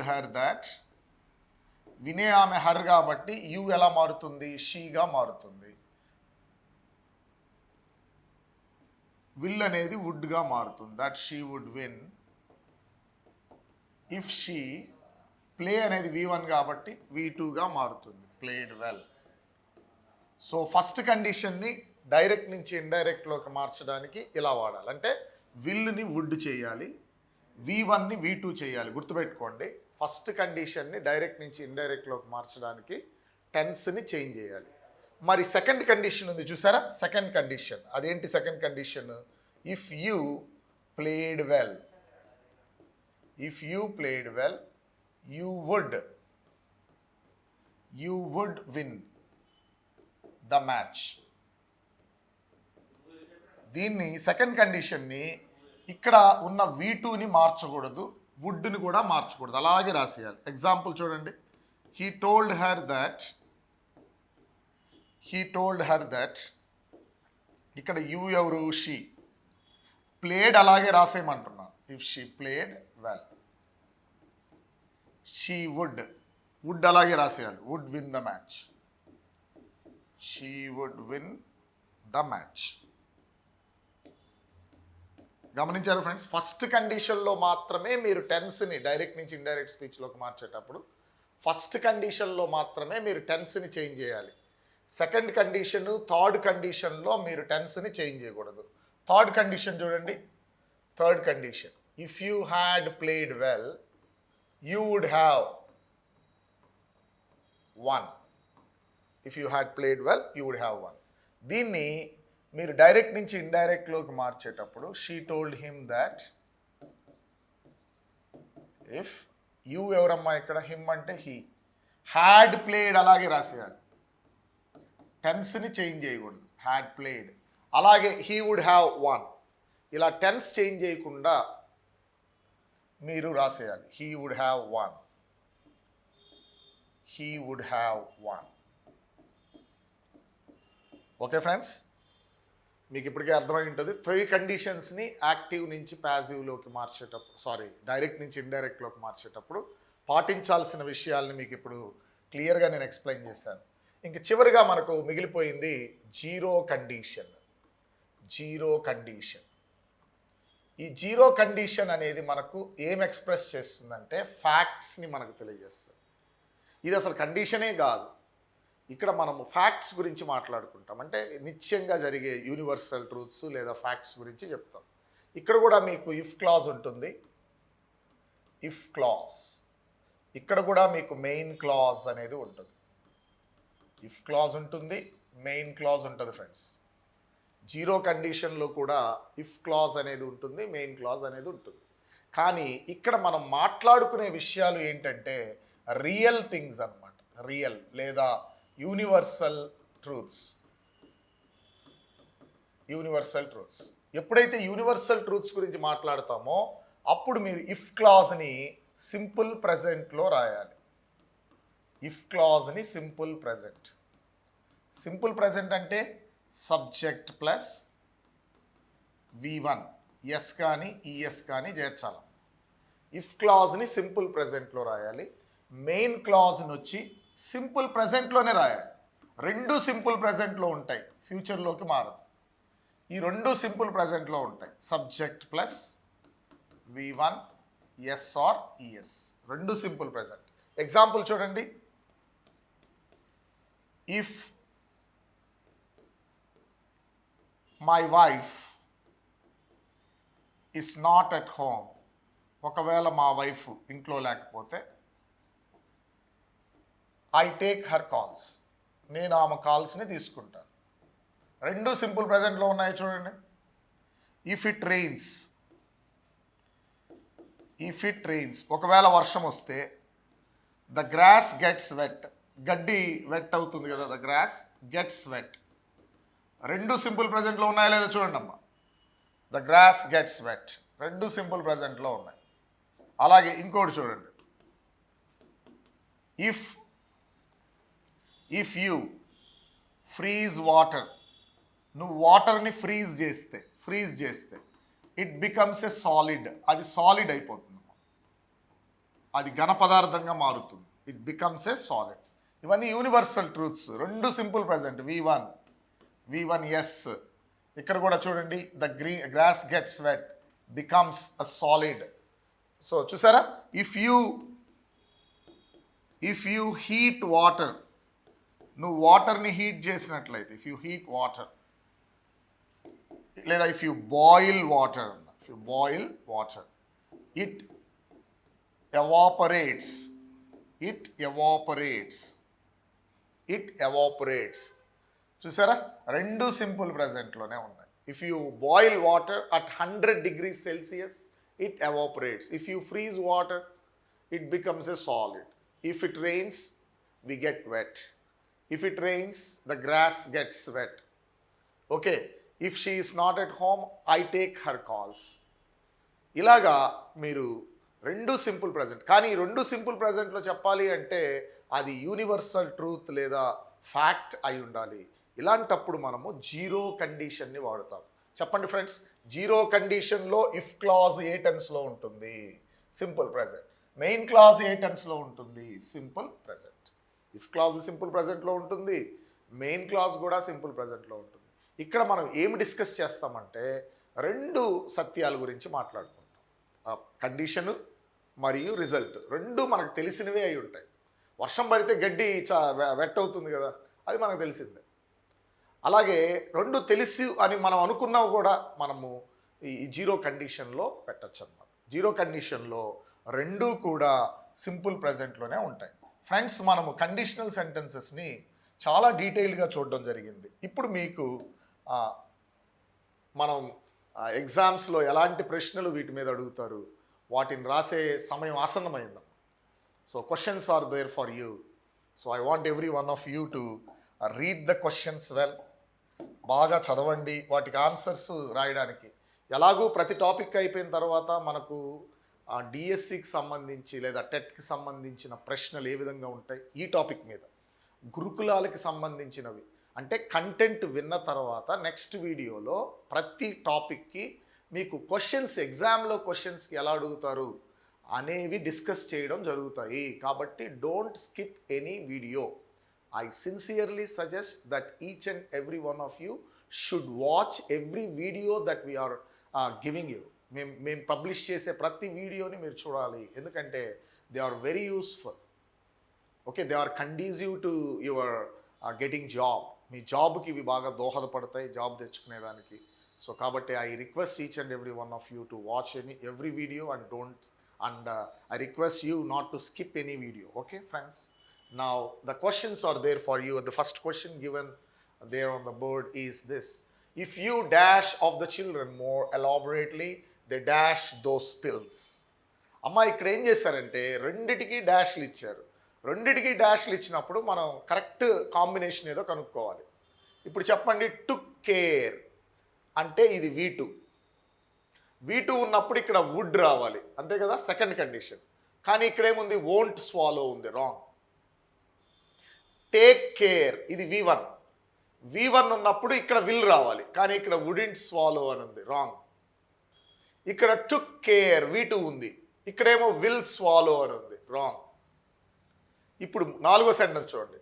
her that. వినే ఆమె హర్ కాబట్టి యూ ఎలా మారుతుంది? షీగా మారుతుంది. విల్ అనేది వుడ్గా మారుతుంది. That she would win if she. Play అనేది V1 కాబట్టి V2గా మారుతుంది. Played well. సో ఫస్ట్ కండిషన్ని డైరెక్ట్ నుంచి ఇండైరెక్ట్లోకి మార్చడానికి ఇలా వాడాలి. అంటే విల్ని వుడ్ చేయాలి, V1ని V2 చేయాలి. గుర్తుపెట్టుకోండి, ఫస్ట్ కండిషన్ని డైరెక్ట్ నుంచి ఇండైరెక్ట్లోకి మార్చడానికి టెన్స్ని చేంజ్ చేయాలి. మరి సెకండ్ కండిషన్ ఉంది చూసారా, సెకండ్ కండిషన్. అదేంటి second condition? If you played well, if you played well you would win the match. దీన్ని సెకండ్ కండిషన్ని ఇక్కడ ఉన్న V2ని మార్చకూడదు, వుడ్ని కూడా మార్చకూడదు, అలాగే రాసేయాలి. ఎగ్జాంపుల్ చూడండి. హీ టోల్డ్ హర్ దట్ ఇక్కడ యూ ఎవరు, షీ. ప్లేడ్ అలాగే రాసేయమంటున్నాను. If she played well, she would అలాగే రాసేయాలి. Would win the match, she would win the match. గమనించారు ఫ్రెండ్స్, ఫస్ట్ కండిషన్లో మాత్రమే మీరు టెన్స్ని డైరెక్ట్ నుంచి ఇండైరెక్ట్ స్పీచ్లోకి మార్చేటప్పుడు ఫస్ట్ కండిషన్లో మాత్రమే మీరు టెన్స్ని చేంజ్ చేయాలి. సెకండ్ కండిషన్, థర్డ్ కండిషన్లో మీరు టెన్స్ని చేంజ్ చేయకూడదు. థర్డ్ కండిషన్ చూడండి. Third condition, if you had played well you would have won. If you had played well you would have won. దీన్ని మీరు డైరెక్ట్ నుంచి ఇండైరెక్ట్లోకి మార్చేటప్పుడు she told him that if you ఎవరమ్మా ఇక్కడ, హిమ్ అంటే హీ, హ్యాడ్ ప్లేడ్ అలాగే రాసేయాలి. టెన్స్ని చేంజ్ చేయకూడదు. హ్యాడ్ ప్లేడ్ అలాగే హీ వుడ్ హ్యావ్ వన్. ఇలా టెన్స్ చేంజ్ చేయకుండా మీరు రాసేయాలి. He would have won, he would have won. Okay friends, మీకు ఇప్పటికే అర్థమై ఉంటుంది. 3 కండిషన్స్ని యాక్టివ్ నుంచి ప్యాసివ్లోకి మార్చేటప్పుడు, డైరెక్ట్ నుంచి ఇండైరెక్ట్లోకి మార్చేటప్పుడు పాటించాల్సిన విషయాల్ని మీకు ఇప్పుడు క్లియర్గా నేను ఎక్స్ప్లెయిన్ చేశాను. ఇంక చివరిగా మనకు మిగిలిపోయింది జీరో కండిషన్. Zero condition. ఈ జీరో కండిషన్ అనేది మనకు ఏం ఎక్స్ప్రెస్ చేస్తుందంటే ఫ్యాక్ట్స్ని మనకు తెలియజేస్తుంది. ఇది అసలు కండిషనే కాదు. ఇక్కడ మనము ఫ్యాక్ట్స్ గురించి మాట్లాడుకుంటాం. అంటే నిత్యంగా జరిగే యూనివర్సల్ ట్రూత్స్ లేదా ఫ్యాక్ట్స్ గురించి చెప్తాం. ఇక్కడ కూడా మీకు ఇఫ్ క్లాజ్ ఉంటుంది. If clause. ఇక్కడ కూడా మీకు మెయిన్ క్లాజ్ అనేది ఉంటుంది. ఇఫ్ క్లాజ్ ఉంటుంది, మెయిన్ క్లాజ్ ఉంటుంది ఫ్రెండ్స్. జీరో కండిషన్లో కూడా ఇఫ్ క్లాజ్ అనేది ఉంటుంది, మెయిన్ క్లాజ్ అనేది ఉంటుంది. కానీ ఇక్కడ మనం మాట్లాడుకునే విషయాలు ఏంటంటే రియల్ థింగ్స్ అన్నమాట. రియల్ లేదా యూనివర్సల్ ట్రూత్స్. Universal truths. ఎప్పుడైతే యూనివర్సల్ ట్రూత్స్ గురించి మాట్లాడతామో అప్పుడు మీరు ఇఫ్ క్లాజ్ని సింపుల్ ప్రెజెంట్లో రాయాలి. ఇఫ్ క్లాజ్ని సింపుల్ ప్రెజెంట్. సింపుల్ ప్రెజెంట్ అంటే సబ్జెక్ట్ ప్లస్ V1 ఎస్ కానీ ఈఎస్ కానీ చేర్చాలి. ఇఫ్ క్లాజ్ని సింపుల్ ప్రెజెంట్లో రాయాలి. మెయిన్ క్లాజ్ని వచ్చి సింపుల్ ప్రెజెంట్లోనే రాయాలి. 2 సింపుల్ ప్రెజెంట్లో ఉంటాయి, ఫ్యూచర్లోకి మారదు. ఈ 2 సింపుల్ ప్రెజెంట్లో ఉంటాయి. Subject plus V1 yes or ES. 2 simple present. Example చూడండి. If my wife is not at home. ఒకవేళ మా వైఫ్ ఇంట్లో లేకపోతే ఐ టేక్ హర్ కాల్స్. నేను ఆమె కాల్స్ని తీసుకుంటాను. 2 సింపుల్ ప్రెజెంట్లో ఉన్నాయి చూడండి. If it rains. If it rains, ఒకవేళ వర్షం వస్తే ద గ్రాస్ గెట్స్ వెట్. గడ్డి వెట్ అవుతుంది కదా, the grass gets wet. 2 simple ప్రెజెంట్లో ఉన్నాయా లేదా చూడండి అమ్మా. The grass gets wet 2 simple ప్రెజెంట్లో ఉన్నాయి. అలాగే ఇంకోటి చూడండి. If you freeze water. నువ్వు వాటర్ని ఫ్రీజ్ చేస్తే ఇట్ బికమ్స్ ఎ సాలిడ్. అది సాలిడ్ అయిపోతుంది, అది ఘన పదార్థంగా మారుతుంది. It becomes a solid. ఇవన్నీ universal truths. 2 simple present. V1 S. ఇక్కడ కూడా చూడండి. The grass gets wet becomes a solid. So చూసారా, ఇఫ్ యూ హీట్ వాటర్. నువ్వు వాటర్ని హీట్ చేసినట్లయితే, ఇఫ్ యూ హీట్ వాటర్, లేదా if you boil water, it evaporates. చూసారా, 2 సింపుల్ ప్రెజెంట్లోనే ఉన్నాయి. If you boil water at 100 degrees Celsius it evaporates. If you freeze water it becomes a solid. If it rains we get wet. If it rains the grass gets wet. Okay, if she is not at home I take her calls. ఇలాగా మీరు 2 సింపుల్ ప్రెజెంట్. కానీ 2 సింపుల్ ప్రెజెంట్లో చెప్పాలి అంటే అది యూనివర్సల్ ట్రూత్ లేదా ఫ్యాక్ట్ అయి ఉండాలి. ఇలాంటప్పుడు మనము జీరో కండిషన్ని వాడుతాం. చెప్పండి ఫ్రెండ్స్, జీరో కండిషన్లో ఇఫ్ క్లాజ్ ఏ టెన్స్లో ఉంటుంది? Simple present. మెయిన్ క్లాజ్ ఏ టెన్స్లో ఉంటుంది? Simple present. If clause simple ప్రెజెంట్లో ఉంటుంది, మెయిన్ క్లాజ్ కూడా సింపుల్ ప్రెజెంట్లో ఉంటుంది. ఇక్కడ మనం ఏమి డిస్కస్ చేస్తామంటే రెండు సత్యాల గురించి మాట్లాడుకుంటాం. కండిషను మరియు రిజల్ట్ రెండు మనకు తెలిసినవే అయి ఉంటాయి. వర్షం పడితే గడ్డి వెట్ అవుతుంది కదా, అది మనకు తెలిసిందే. అలాగే రెండు తెలుసు అని మనం అనుకున్నావు కూడా మనము ఈ జీరో కండిషన్లో పెట్టచ్చు అన్నమాట. జీరో కండిషన్లో రెండూ కూడా సింపుల్ ప్రెజెంట్లోనే ఉంటాయి. ఫ్రెండ్స్, మనము కండిషనల్ సెంటెన్సెస్ని చాలా డీటెయిల్గా చూడడం జరిగింది. ఇప్పుడు మీకు మనం ఎగ్జామ్స్లో ఎలాంటి ప్రశ్నలు వీటి మీద అడుగుతారు, వాటిని రాసే సమయం ఆసన్నమైంది. So questions are there for you. So I want every one of you to read the questions well. బాగా చదవండి వాటికి ఆన్సర్స్ రాయడానికి. ఎలాగూ ప్రతి టాపిక్ అయిపోయిన తర్వాత మనకు డిఎస్సికి సంబంధించి లేదా టెట్కి సంబంధించిన ప్రశ్నలు ఏ విధంగా ఉంటాయి ఈ టాపిక్ మీద, గురుకులాలకి సంబంధించినవి అంటే కంటెంట్ విన్న తర్వాత నెక్స్ట్ వీడియోలో ప్రతి టాపిక్కి మీకు క్వశ్చన్స్, ఎగ్జామ్లో క్వశ్చన్స్కి ఎలా అడుగుతారు అనేవి డిస్కస్ చేయడం జరుగుతాయి. కాబట్టి don't skip any video. I sincerely suggest that each and every one of you should watch every video that we are giving you. మేము పబ్లిష్ చేసే ప్రతి వీడియోని మీరు చూడాలి, ఎందుకంటే they are very useful. Okay, they are conducive to your getting job. మీ జాబ్కి ఇవి బాగా దోహదపడతాయి, జాబ్ తెచ్చుకునేదానికి. సో కాబట్టి I request each and every one of you to watch every video and I request you not to skip any video. Okay friends, now the questions are there for you. The first question given there on the board is this: if you dash of the children more elaborately, they dash those pills. అమ్మ ఇక్కడ ఏం చేశారంటే రెండిటికి డాష్లు ఇచ్చారు. రెండిటికి డాష్లు ఇచ్చినప్పుడు మనం కరెక్ట్ కాంబినేషన్ ఏదో కనుక్కోవాలి. ఇప్పుడు చెప్పండి, టుక్ కేర్ అంటే ఇది V2 ఉన్నప్పుడు ఇక్కడ వుడ్ రావాలి, అంతే కదా, సెకండ్ కండిషన్. కానీ ఇక్కడ ఏముంది, వోంట్ స్వాలో ఉంది, రాంగ్. టేక్ కేర్ ఇది V1 ఉన్నప్పుడు ఇక్కడ విల్ రావాలి, కానీ ఇక్కడ వుడింట్ స్వాలో అని ఉంది, రాంగ్. ఇక్కడ టుక్ కేర్ V2 ఉంది, ఇక్కడేమో విల్ స్వాలో అని ఉంది, రాంగ్. ఇప్పుడు నాలుగో సెంటెన్స్ చూడండి,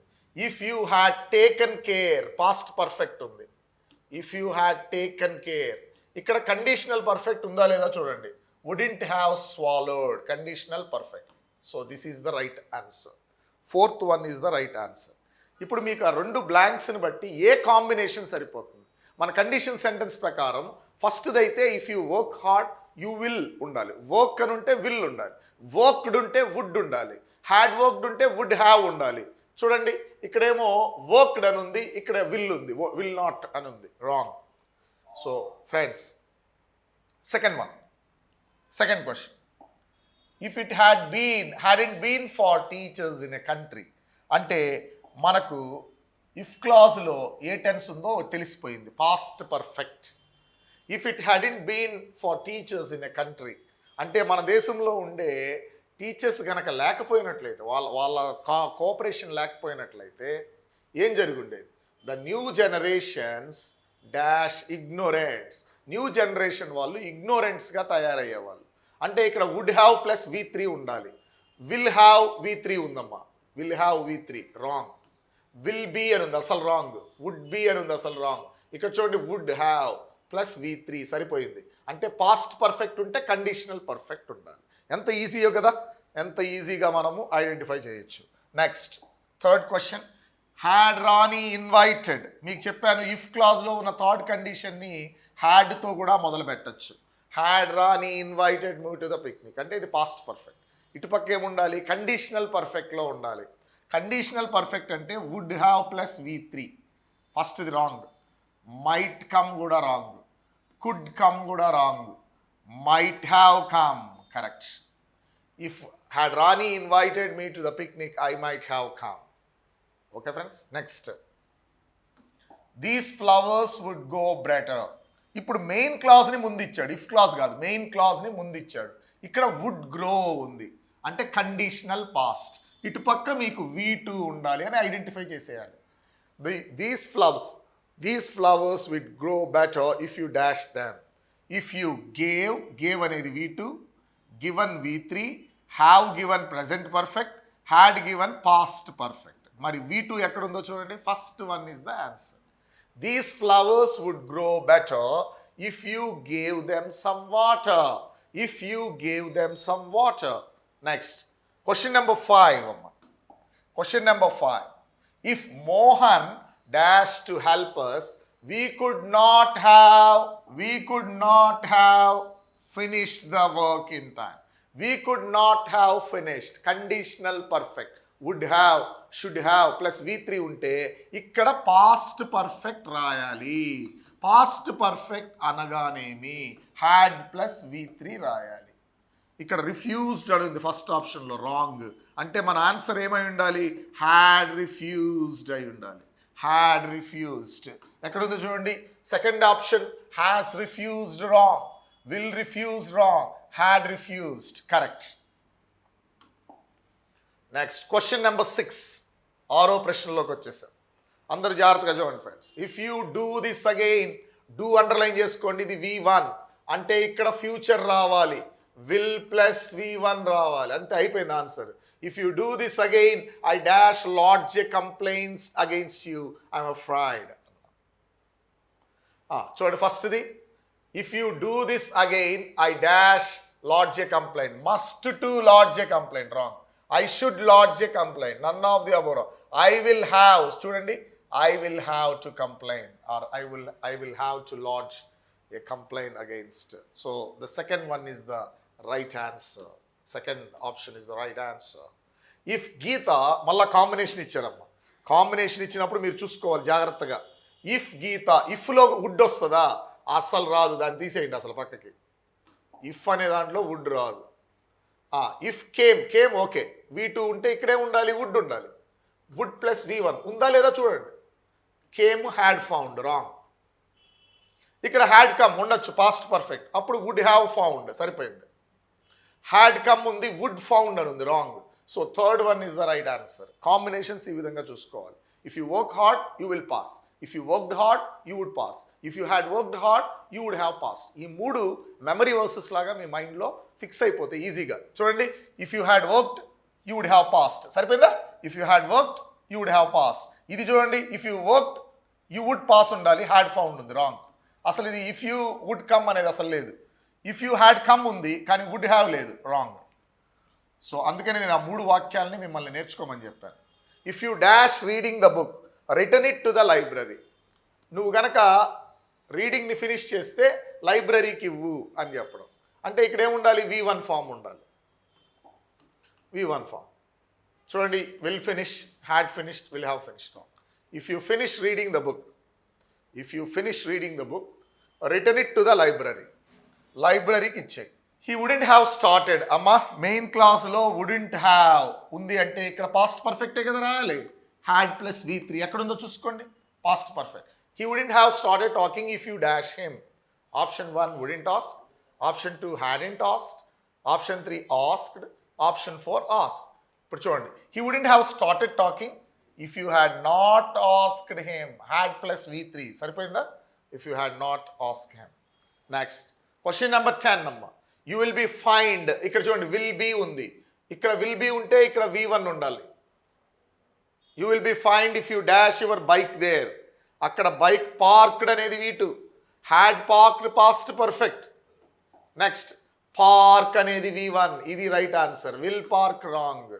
if you had taken care past perfect ఉంది, if you had taken care. ఇక్కడ కండిషనల్ పర్ఫెక్ట్ ఉందా లేదా చూడండి, wouldn't have swallowed, conditional perfect. So this is the right answer. Fourth one is the right answer. ఇప్పుడు మీకు ఆ రెండు బ్లాంక్స్ని బట్టి ఏ కాంబినేషన్ సరిపోతుంది? మన కండిషన్ సెంటెన్స్ ప్రకారం ఫస్ట్ది అయితే if you work hard you will ఉండాలి, వర్క్ అని ఉంటే విల్ ఉండాలి, వర్క్డ్ ఉంటే వుడ్ ఉండాలి, హ్యాడ్ వర్క్డ్ ఉంటే వుడ్ హ్యావ్ ఉండాలి. చూడండి ఇక్కడేమో వర్క్డ్ అని ఉంది, ఇక్కడ విల్ ఉంది, విల్ నాట్ అని ఉంది, wrong. So friends, second question, if it hadn't been for teachers in a country, అంటే మనకు ఇఫ్ క్లాజ్లో ఏ టెన్స్ ఉందో తెలిసిపోయింది, past perfect. If it hadn't been for teachers in a country అంటే మన దేశంలో ఉండే టీచర్స్ కనుక లేకపోయినట్లయితే, వాళ్ళ కోఆపరేషన్ లేకపోయినట్లయితే ఏం జరుగుండేది? The new generations dash ignorants. New generation వాళ్ళు ఇగ్నోరెంట్స్గా తయారయ్యేవాళ్ళు. అంటే ఇక్కడ వుడ్ హ్యావ్ ప్లస్ V3 ఉండాలి, విల్ హ్యావ్ V3 ఉందమ్మా, will have V3 wrong. Will be అని ఉంది, అసలు రాంగ్. వుడ్ బీ అని ఉంది, అసలు రాంగ్. ఇక్కడ చూడండి, వుడ్ హ్యావ్ ప్లస్ V3 సరిపోయింది. అంటే పాస్ట్ పర్ఫెక్ట్ ఉంటే కండిషనల్ పర్ఫెక్ట్ ఉండాలి. ఎంత ఈజీయో కదా, ఎంత ఈజీగా మనము ఐడెంటిఫై చేయొచ్చు. Next third question, had Rani invited. మీకు చెప్పాను ఇఫ్ క్లాజ్లో ఉన్న థర్డ్ కండిషన్ని హ్యాడ్తో కూడా మొదలు పెట్టచ్చు. Had Rani invited me to the picnic అంటే ఇది పాస్ట్ పర్ఫెక్ట్. ఇటుపక్క ఏముండాలి, కండిషనల్ పర్ఫెక్ట్లో ఉండాలి. కండిషనల్ పర్ఫెక్ట్ అంటే వుడ్ హ్యావ్ ప్లస్ V3, ఫస్ట్ది రాంగ్. మైట్ కమ్ కూడా రాంగ్, కుడ్ కమ్ కూడా wrong, might have come correct. If had Rani invited me to the picnic I might have come. Okay friends, next these flowers would go better. ఇప్పుడు మెయిన్ క్లాజ్ని ముందు ఇచ్చాడు, ఇఫ్ క్లాజ్ కాదు, మెయిన్ క్లాజ్ని ముందు ఇచ్చాడు. ఇక్కడ వుడ్ గ్రో ఉంది అంటే కండిషనల్ పాస్ట్. ఇటు పక్క మీకు V2 ఉండాలి అని ఐడెంటిఫై చేసేయాలి. These these flowers would grow better if you dash them. If you gave అనేది V2, given V3, have given present perfect, had given past perfect. మరి V2 ఎక్కడుందో చూడండి, first one is the answer. These flowers would grow better if you gave them some water. If you gave them some water. Next question number 5 అమ్మ. Question number 5. If Mohan dash to help us, we could not have finished the work in time. We could not have finished. Conditional perfect. Would have, should have plus V3 ఉంటే ఇక్కడ పాస్ట్ పర్ఫెక్ట్ రాయాలి. పాస్ట్ పర్ఫెక్ట్ అనగానేమి హ్యాడ్ ప్లస్ V3 రాయాలి. ఇక్కడ రిఫ్యూజ్డ్ అని ఉంది ఫస్ట్ ఆప్షన్లో, రాంగ్. అంటే మన ఆన్సర్ ఏమై ఉండాలి, హ్యాడ్ రిఫ్యూజ్డ్ అయి ఉండాలి. హ్యాడ్ రిఫ్యూజ్డ్ ఎక్కడ ఉందో చూడండి, second option has refused wrong, will refuse wrong, had refused correct. Next question number 6, 6వ ప్రశ్నలోకి వచ్చేసాం. అందరూ జాగ్రత్తగా చూడండి friends. If you do this again, do underline చేసుకోండి, ఇది V1 అంటే ఇక్కడ ఫ్యూచర్ రావాలి, విల్ ప్లస్ V1 రావాలి, అంతే అయిపోయింది answer. If you do this again I dash lodge a complaints against you, I'm afraid. చూడండి ఫస్ట్ది, if you do this again I dash lodge a complaint, must to lodge a complaint, wrong. I should lodge a complaint, none of the above. I will have, చూడండి, I will have to complain, or I will have to lodge a complaint against. So the second one is the right answer. Second option is the right answer. If Geeta, మళ్ళా కాంబినేషన్ ఇచ్చారమ్మా, కాంబినేషన్ ఇచ్చినప్పుడు మీరు చూసుకోవాలి జాగ్రత్తగా. ఇఫ్ గీత, ఇఫ్లో వుడ్ వస్తుందా, అస్సలు రాదు, దాన్ని తీసేయండి అసలు పక్కకి. ఇఫ్ అనే దాంట్లో వుడ్ రాదు. ఇఫ్ కేమ్ ఓకే, V2 ఉంటే ఇక్కడే ఉండాలి, వుడ్ ఉండాలి. వుడ్ ప్లస్ V1 ఉందా లేదా చూడండి. Came had found, wrong. ఇక్కడ హ్యాడ్ కమ్ ఉండొచ్చు, పాస్ట్ పర్ఫెక్ట్, అప్పుడు వుడ్ హ్యావ్ ఫౌండ్, సరిపోయింది. హ్యాడ్ కమ్ ఉంది, వుడ్ ఫౌండ్ అని ఉంది, wrong. So third one is the right answer. Combinations ఈ విధంగా చూసుకోవాలి. If you work hard you will pass, if you worked hard you would pass, if you had worked hard you would have pass. ఈ 3 మెమరీ వర్సెస్ లాగా మీ మైండ్లో ఫిక్స్ అయిపోతాయి ఈజీగా. చూడండి, if you had worked you would have passed, సరిపోయిందా. If you had worked you would have pass. ఇది చూడండి, if you worked you would pass ఉండాలి, హ్యాడ్ ఫౌండ్ ఉంది, రాంగ్. అసలు ఇది ఇఫ్ యూ వుడ్ కమ్ అనేది అసలు లేదు. ఇఫ్ యూ హ్యాడ్ కమ్ ఉంది కానీ వుడ్ హ్యావ్ లేదు, రాంగ్. సో అందుకని నేను ఆ 3 వాక్యాలని మిమ్మల్ని నేర్చుకోమని చెప్పాను. If you dash reading the book, return it to the library. నువ్వు గనక రీడింగ్ని ఫినిష్ చేస్తే లైబ్రరీకి ఇవ్వు అని చెప్పడం. అంటే ఇక్కడ ఏముండాలి, V1 ఫామ్ ఉండాలి, V1 ఫామ్. చూడండి, will finish, had finished, will have finished. If you finish reading the book, if you finish reading the book, return it to the library, లైబ్రరీకి ఇచ్చేయి. హీ వుడెంట్ హ్యావ్ స్టార్టెడ్, అమ్మా మెయిన్ క్లాస్లో వుడెంట్ హ్యావ్ ఉంది అంటే ఇక్కడ పాస్ట్ పర్ఫెక్టే కదా రాయాలి. హ్యాడ్ ప్లస్ V3 ఎక్కడుందో చూసుకోండి, past perfect. He wouldn't have started talking if you dash him. Option 1 wouldn't ask, option 2 hadn't asked, option 3 asked, option 4 asked. ఇప్పుడు చూడండి, he wouldn't have started talking if you had not asked him. had plus V3 సరిపోయిందా, if you had not asked him. Next question number 10 అమ్మ. you will be fined, ఇక్కడ చూడండి will be ఉంది, ఇక్కడ will be ఉంటే ఇక్కడ V1 ఉండాలి. you will be fined if you dash your bike there. అక్కడ బైక్ పార్క్డ్ అనేది V2, had parked past perfect. Next park అనేది V1, ఇది right answer. Will park wrong.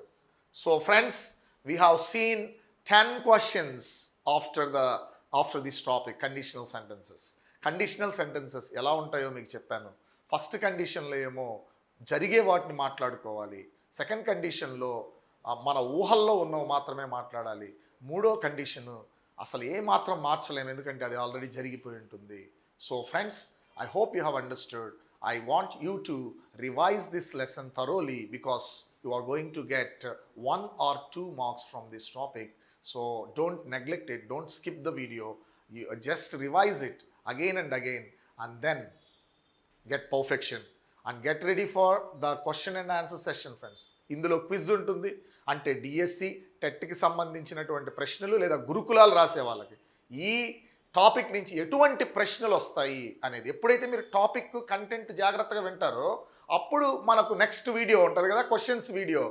So friends, we have seen 10 questions after this topic, conditional sentences. Conditional sentences ఎలా ఉంటాయో మీకు చెప్పాను. ఫస్ట్ కండిషన్లో ఏమో జరిగే వాటిని మాట్లాడుకోవాలి, సెకండ్ కండిషన్లో మన ఊహల్లో ఉన్నవి మాత్రమే మాట్లాడాలి, మూడో కండిషను అసలు ఏ మాత్రం మార్చలేము ఎందుకంటే అది ఆల్రెడీ జరిగిపోయి ఉంటుంది. So friends, I hope you have understood. I want you to revise this lesson thoroughly because you are going to get 1 or 2 marks from this topic. So don't neglect it, don't skip the video. You just revise it again and again and then get perfection and get ready for the question and answer session friends. ఇందులో క్విజ్ ఉంటుంది, అంటే డిఎస్సి టెట్కి సంబంధించినటువంటి ప్రశ్నలు లేదా గురుకులాలు రాసే వాళ్ళకి. ఈ టాపిక్ నుంచి ఎటువంటి ప్రశ్నలు వస్తాయి అనేది. ఎప్పుడైతే మీరు టాపిక్ కంటెంట్ జాగ్రత్తగా వింటారో అప్పుడు మనకు నెక్స్ట్ వీడియో ఉంటుంది కదా, క్వశ్చన్స్ వీడియో.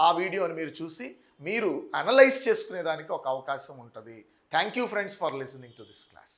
ఆ వీడియోని మీరు చూసి మీరు అనలైజ్ చేసుకునే దానికి ఒక అవకాశం ఉంటుంది. Thank you friends for listening to this class.